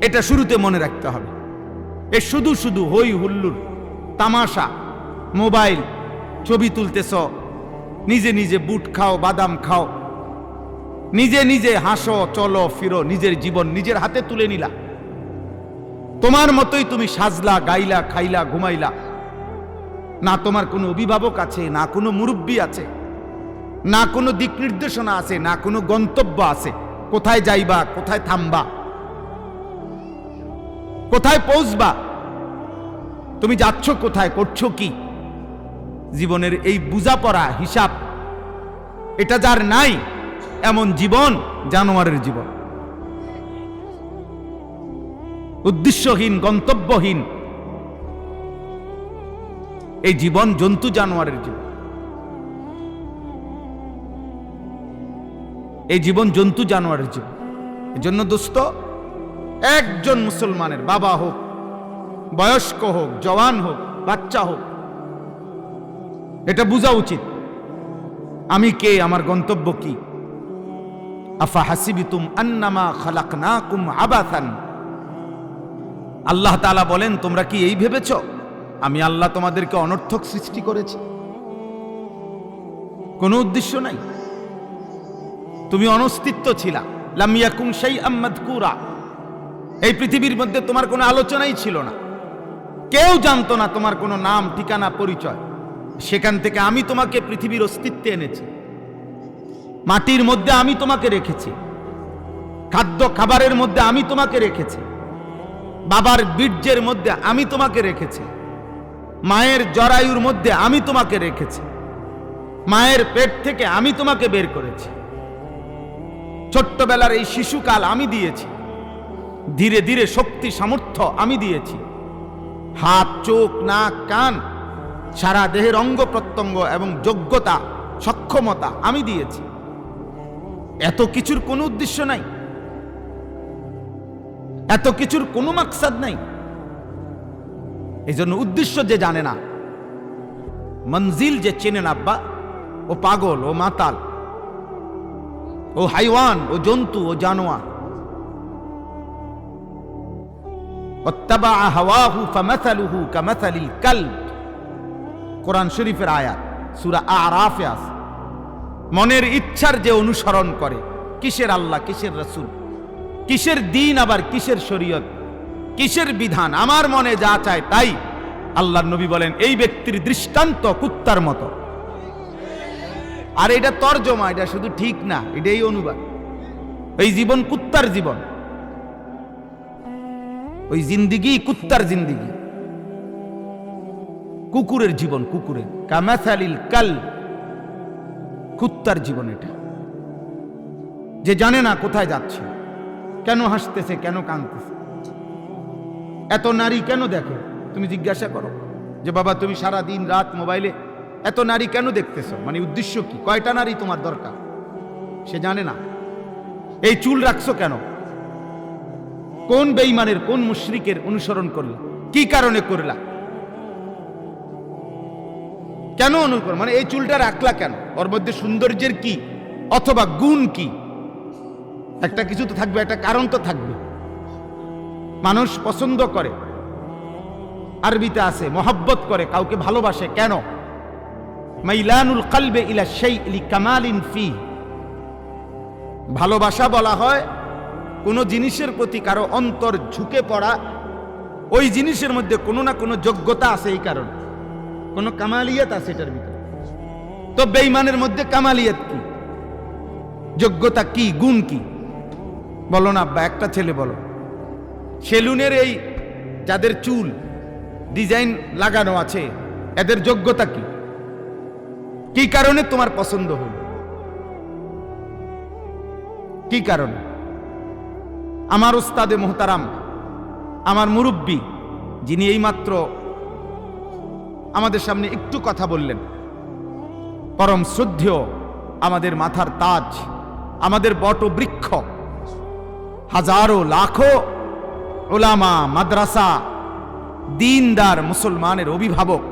এটা শুরুতে মনে রাখতে হবে। এ শুধু শুধু হই হুল্লুর, তামাশা, মোবাইল, ছবি তুলতেছ, নিজে নিজে বুট খাও, বাদাম খাও, নিজে নিজে হাসো, চলো ফিরো, নিজের জীবন নিজের হাতে তুলে নিলা, তোমার মতোই তুমি সাজলা, গাইলা, খাইলা, ঘুমাইলা। না তোমার কোনো অভিভাবক আছে, না কোনো মুরব্বী আছে, না কোনো দিক নির্দেশনা আছে, না কোনো গন্তব্য আছে, কোথায় যাইবা, কোথায় থামবা, কোথায় পৌঁছবা, তুমি যাচ্ছ কোথায়, করছো কি। জীবনের এই বুঝাপড়া হিসাব এটা যার নাই, এমন জীবন জানোয়ারের জীবন, উদ্দেশ্যহীন, গন্তব্যহীন। এই জীবন জন্তু জানোয়ারের জীবন, এই জীবন জন্তু জানোয়ারের জীবন। এজন্য দোস্ত, একজন মুসলমানের, বাবা হোক, বয়স্ক হোক, জওয়ান হোক, বাচ্চা হোক, এটা বোঝা উচিত, আমি কে, আমার গন্তব্য কি। আফা হাসিবিতুম আন্নামা খালাকনাকুম আবাসান। আল্লাহ তাআলা বলেন, তোমরা কি এই ভেবেছ আমি আল্লাহ তোমাদেরকে অনর্থক সৃষ্টি করেছি, কোনো উদ্দেশ্য নাই, তুমি অনস্তিত্ব ছিলা। লাম ইয়াকুন শাইআম মাযকুরা। এই পৃথিবীর মধ্যে তোমার কোনো আলোচনাই ছিল না, কেউ জানতো না তোমার কোনো নাম, ঠিকানা, পরিচয়। সেখান থেকে আমি তোমাকে পৃথিবীর অস্তিত্বে এনেছি, মাটির মধ্যে আমি তোমাকে রেখেছি, খাদ্য খাবারের মধ্যে আমি তোমাকে রেখেছি, বাবার বীর্যের মধ্যে আমি তোমাকে রেখেছি, মায়ের জরায়ুর মধ্যে আমি তোমাকে রেখেছি, মায়ের পেট থেকে আমি তোমাকে বের করেছি, ছোট্টবেলার এই শিশুকাল আমি দিয়েছি, ধীরে ধীরে শক্তি সামর্থ্য আমি দিয়েছি, হাত, চোখ, নাক, কান, সারা দেহের অঙ্গ প্রত্যঙ্গ এবং যোগ্যতা, সক্ষমতা আমি দিয়েছি। এত কিছুর কোনো উদ্দেশ্য নাই, এত কিছুর কোনো মাকসাদ নাই। এই জন্য উদ্দেশ্য যে জানে না মঞ্জিল যে চেনেন আব্বা, ও পাগল, ও মাতাল, ও হাইওয়ান, ও জন্তু, ও জানোয়ার। ওয়াত্তাবা হাওয়াহু ফামাসালুহু কামাসালিল কালব, কোরআন শরীফের আয়াত, সূরা আরাফে আছে। মনের ইচ্ছার যে অনুসরণ করে, কিসের আল্লাহ, কিসের রাসূল, কিসের দিন, আবার কিসের শরীয়ত, কিসের বিধান, আমার মনে যা চায় তাই। আল্লাহর নবী বলেন এই ব্যক্তির দৃষ্টান্ত কুত্তার মতো। আর এটা তরজমা, এটা শুধু ঠিক না, এটাই অনুবাদ। এই জীবন কুত্তার জীবন, ওই জিন্দিগি কুত্তার জিন্দিগি, কুকুরের জীবন, কুকুরের কামাসালিল কাল, কুত্তার জীবন এটা। যে জানে না কোথায় যাচ্ছে, কেন হাসতেছে, কেন কাঁদতেছে, এত নারী কেন দেখো, তুমি জিজ্ঞাসা করো যে বাবা তুমি সারা দিন রাত মোবাইলে এত নারী কেন দেখতেছো, মানে উদ্দেশ্য কি, কয়টা নারী তোমার দরকার, সে জানে না। এই চুল রাখছো কেন, কোন বেঈমানের, কোন মুশরিকের অনুসরণ করলা, কি কারণে করলা, কেন অনুকরণ, মানে এই চুলটা রাখলা কেন, ওর মধ্যে সৌন্দর্যের কি অথবা গুণ কি, একটা কিছু তো থাকবে, একটা কারণ তো থাকবে। মানুষ পছন্দ করে, আরবিতে আছে মহব্বত করে, কাউকে ভালোবাসে কেন, মাইলানুল কলবে ইলা শাইই লিকামালিন ফি, ভালোবাসা বলা হয় কোন জিনিসের প্রতি কারো অন্তর ঝুঁকে পড়া, ওই জিনিসের মধ্যে কোনো না কোনো যোগ্যতা আছে, এই কারণে কোনো কামালিয়াত আছে এটার ভিতরে। তো বেঈমানের মধ্যে কামালিয়াত কি, যোগ্যতা কি, গুণ কি, বলো না আব্বা, একটা ছেলে বলো। সেলুনের এই যাদের চুল ডিজাইন লাগানো আছে, এদের যোগ্যতা কি, কি কারণে তোমার পছন্দ হল, কি কারণে? আমার উস্তাদে মোহতারাম, আমার মুরব্বী, যিনি এইমাত্র আমাদের সামনে একটু কথা বললেন, পরম শ্রদ্ধেয়, আমাদের মাথার তাজ, আমাদের বটবৃক্ষ, হাজারো লাখো উলামা, মাদ্রাসা, দীনদার মুসলমানের অভিভাবক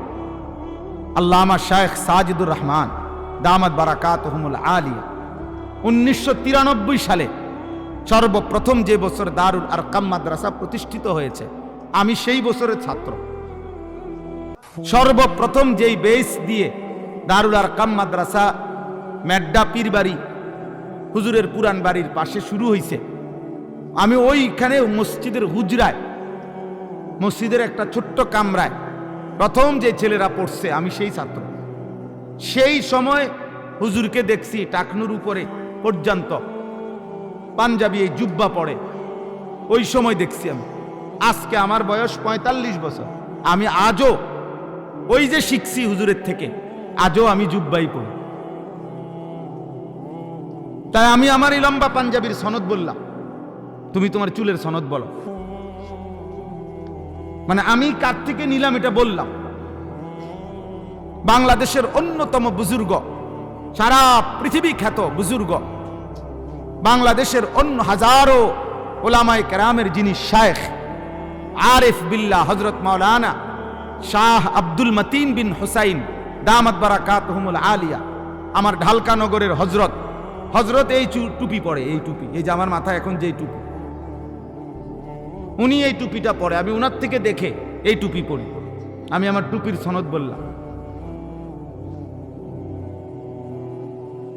আল্লামা শায়েখ সাজিদুর রহমান দামাত বারাকাতুহুমুল আলিয়া 1993 সালে সর্বপ্রথম যে বছর দারুল আরকাম মাদ্রাসা প্রতিষ্ঠিত হয়েছে, আমি সেই বছরের ছাত্র। সর্বপ্রথম যেই বেস দিয়ে দারুল আরকাম মাদ্রাসা মেড্ডা পীরবাড়ি হুজুরের পুরান বাড়ির পাশে শুরু হয়েছে, আমি ওইখানে মসজিদের হুজরায়, মসজিদের একটা ছোট্ট কামরায় প্রথম যে ছেলেরা পড়ছে, আমি সেই ছাত্র। সেই সময় হুজুরকে দেখছি টাকনুর উপরে পর্যন্ত পাঞ্জাবি এই জুব্বা পড়ে, ওই সময় দেখছি আমি। আজকে আমার বয়স 45 বছর, আমি আজও ওই যে শিখছি হুজুরের থেকে, আজও আমি জুব্বাই পড়ি। তাই আমি আমার এই লম্বা পাঞ্জাবির সনদ বললাম, তুমি তোমার চুলের সনদ বলো। মানে আমি কার থেকে নিলাম এটা বললাম। বাংলাদেশের অন্যতম বুজুর্গ, সারা পৃথিবী খ্যাত বুজুর্গ, বাংলাদেশের অন্য হাজারো ওলামায়ে কেরামের যিনি শায়েখ, আরিফ বিল্লাহ হযরত মাওলানা শাহ আব্দুল মতিন বিন হুসাইন দামাত বারাকাতুহুমুল আলিয়া, আমার ঢালকা নগরের হযরত এই টুপি পরে, এই টুপি, এই যে আমার মাথায় এখন যে টুপি, উনি এই টুপিটা পরে, আমি উনার থেকে দেখে এই টুপি পরি। আমি আমার টুপির সনদ বললাম।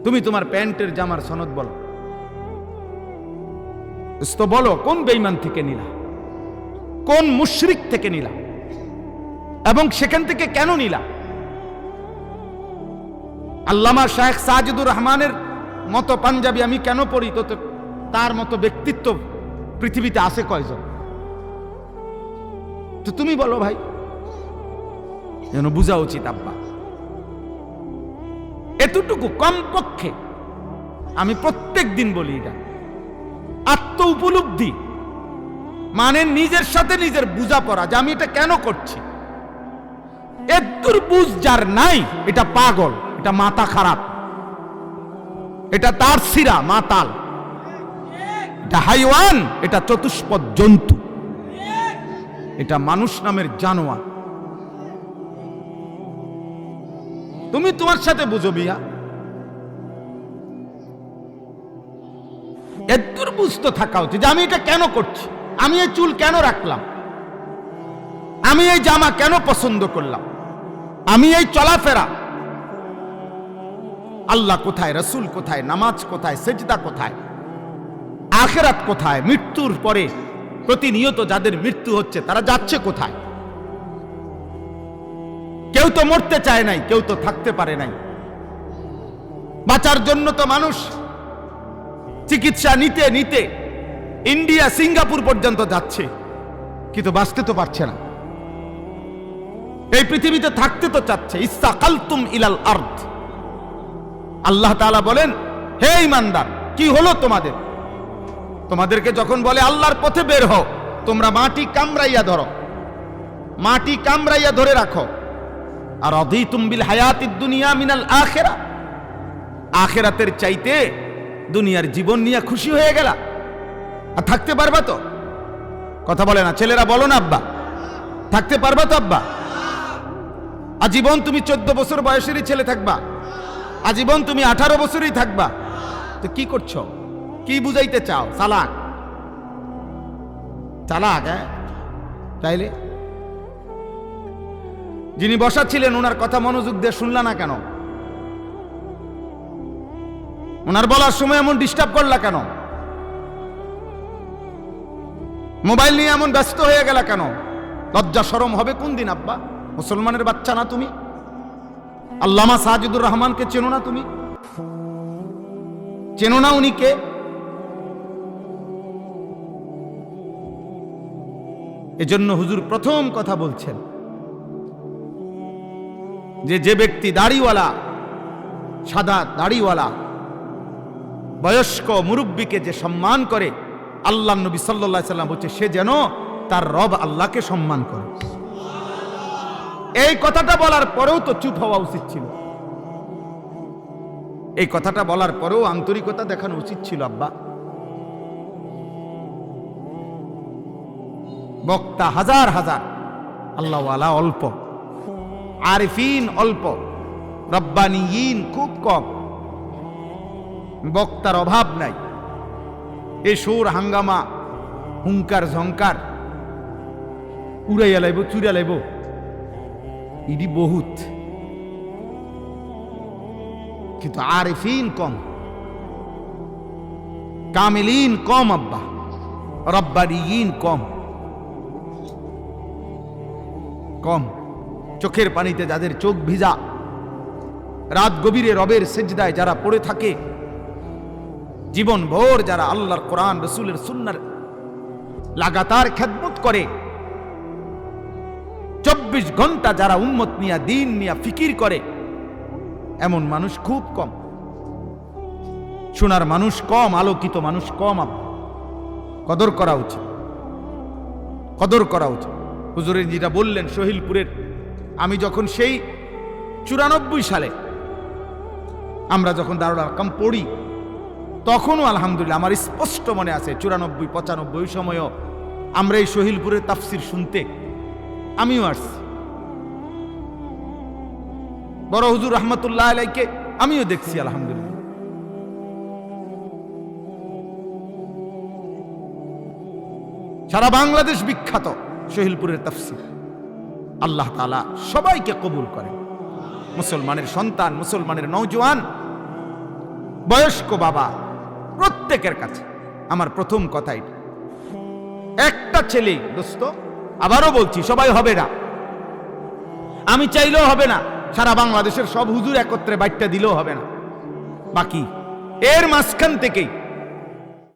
তুমি তোমার প্যান্টের জামার সনদ বলো, তো বলো কোন বেঈমান থেকে নিলা, কোন মুশরিক থেকে নিলা, এবং সেখান থেকে কেন নিলা? আল্লামা শায়েখ সাজিদুর রহমানের মতো পাঞ্জাবি আমি কেন পড়ি? তো তার মতো ব্যক্তিত্ব পৃথিবীতে আছে কয়জন? তো তুমি বলো ভাই, যেন বুঝা উচিত আব্বা। এতটুকু কমপক্ষে আমি প্রত্যেক দিন বলি, এটা আত্ম উপলব্ধি, মানে নিজের সাথে নিজের বুঝাপড়া যে আমি এটা কেন করছি। এতদূর বুঝ যার নাই, এটা পাগল, এটা মাথা খারাপ, এটা তার সিরা মাতাল, এটা হাইওয়ান, এটা চতুষ্পদ জন্তু, এটা মানুষ নামের জানোয়ার। তুমি তোমার সাথে বুঝো মিয়া। এদুর বুঝতে থাকা উচিত যে আমি এটা কেন করছি, আমি এই চুল কেন রাখলাম, আমি এই জামা কেন পছন্দ করলাম, আমি এই চলাফেরা। আল্লাহ কোথায়, রসুল কোথায়, নামাজ কোথায়, সেজদা কোথায়, আখিরাত কোথায়, মৃত্যুর পরে প্রতিনিয়ত যাদের মৃত্যু হচ্ছে তারা যাচ্ছে কোথায়? কেউ তো মরতে চায় নাই, কেউ তো থাকতে পারে নাই। বাঁচার জন্য তো মানুষ চিকিৎসা নিতে নিতে ইন্ডিয়া, সিঙ্গাপুর পর্যন্ত যাচ্ছে, কিন্তু বাঁচতে তো পারছে না। এই পৃথিবীতে থাকতে তো চাচ্ছে। ইস্তাকালতুম ইলাল আরদ, আল্লাহ তাআলা বলেন, হে ঈমানদার, কি হলো তোমাদের? তোমাদেরকে যখন বলে আল্লাহর পথে বের হও, তোমরা মাটি কামড়াইয়া ধরো, মাটি কামড়াইয়া ধরে রাখো। আর রাদিতুম বিল হায়াতিদ দুনিয়া মিনাল আখিরা, আখিরাতের চাইতে দুনিয়ার জীবন নিয়ে খুশি হয়ে গেলা, আর থাকতে পারবা তো? কথা বলে না ছেলেরা, বলো না আব্বা, থাকতে পারবা তো আব্বা? আজীবন তুমি 14 বছর বয়সেরই ছেলে থাকবা, আজীবন তুমি 18 বছরই থাকবা, তো কি করছো? কি বুঝাইতে চাও? চালাক চালাক, তাইলে যিনি বসা ছিলেন ওনার কথা মনোযোগ দিয়ে শুনলা না কেন? ওনার বলার সময় এমন ডিস্টার্ব করলা কেন? মোবাইল নিয়ে এমন ব্যস্ত হয়ে গেলা কেন? লজ্জা শরম হবে কোন দিন আব্বা? মুসলমানের বাচ্চা না তুমি? আল্লামা সাজিদুর রহমানকে চেনো না তুমি? চেনো না উনি কে? এজন্য হুজুর প্রথম কথা বলছেন যে ব্যক্তি দাড়িওয়ালা, সাদা দাড়িওয়ালা বয়স্ক মুরব্বীকে যে সম্মান করে, আল্লাহ নবী সাল্লাল্লাহু আলাইহি সাল্লাম বলছে সে যেন তার রব আল্লাহকে সম্মান করে। এই কথাটা বলার পরেও তো চুপ হওয়া উচিত ছিল। এই কথাটা বলার পরেও আন্তরিকতা দেখানো উচিত ছিল আব্বা। বক্তা হাজার হাজার, আল্লাহওয়ালা অল্প, আরিফিন অল্প, রব্বানিয়িন খুব কম। বক্তার অভাব নাই। এই সুর হাঙ্গামা, হুঙ্কার ঝঙ্কার, উড়াইয়া লাইব, চুরা লাইব, ইডি বহুত, কিন্তু আরিফিন কম, কামিলিন কম আব্বা, রব্বানিয়িন কম কম। চোখের পানিতে যাদের চোখ ভিজা, রাত গভীরে রবের সেজদায় যারা পড়ে থাকে, জীবন ভোর যারা আল্লাহর কোরআন রসুলের সুন্নাহর লাগাতার খেদমত করে, 24 ঘন্টা যারা উম্মত নিয়া, দিন নিয়া ফিকির করে, এমন মানুষ খুব কম। শোনার মানুষ কম, আলোকিত মানুষ কম। কদর করা উচিত, কদর করা উচিত। হুজুরের যেটা বললেন সহিলপুরের, আমি যখন সেই 94 সালে আমরা যখন দারুল আরকাম পড়ি, তখনও আলহামদুলিল্লাহ আমার স্পষ্ট মনে আছে 94, 95 সময়ও আমরা এই সহিলপুরের তাফসির শুনতে আমিও আসছি। বড় হুজুর রহমতুল্লাহ আলাইকে আমিও দেখছি আলহামদুলিল্লাহ। সারা বাংলাদেশ বিখ্যাত সহিলপুরের তাফসির। আল্লাহ তাআলা সবাইকে কবুল করেন। মুসলমানের সন্তান, মুসলমানের নওজোয়ান, বয়স্ক বাবা, প্রত্যেকের কাছে আমার প্রথম কথা এটা। একটা ছেলে দোস্ত, আবারও বলছি, সবাই হবে না, আমি চাইলেও হবে না, সারা বাংলাদেশের সব হুজুর একত্রে বাইটটা দিলেও হবে না। বাকি এর মাঝখান থেকেই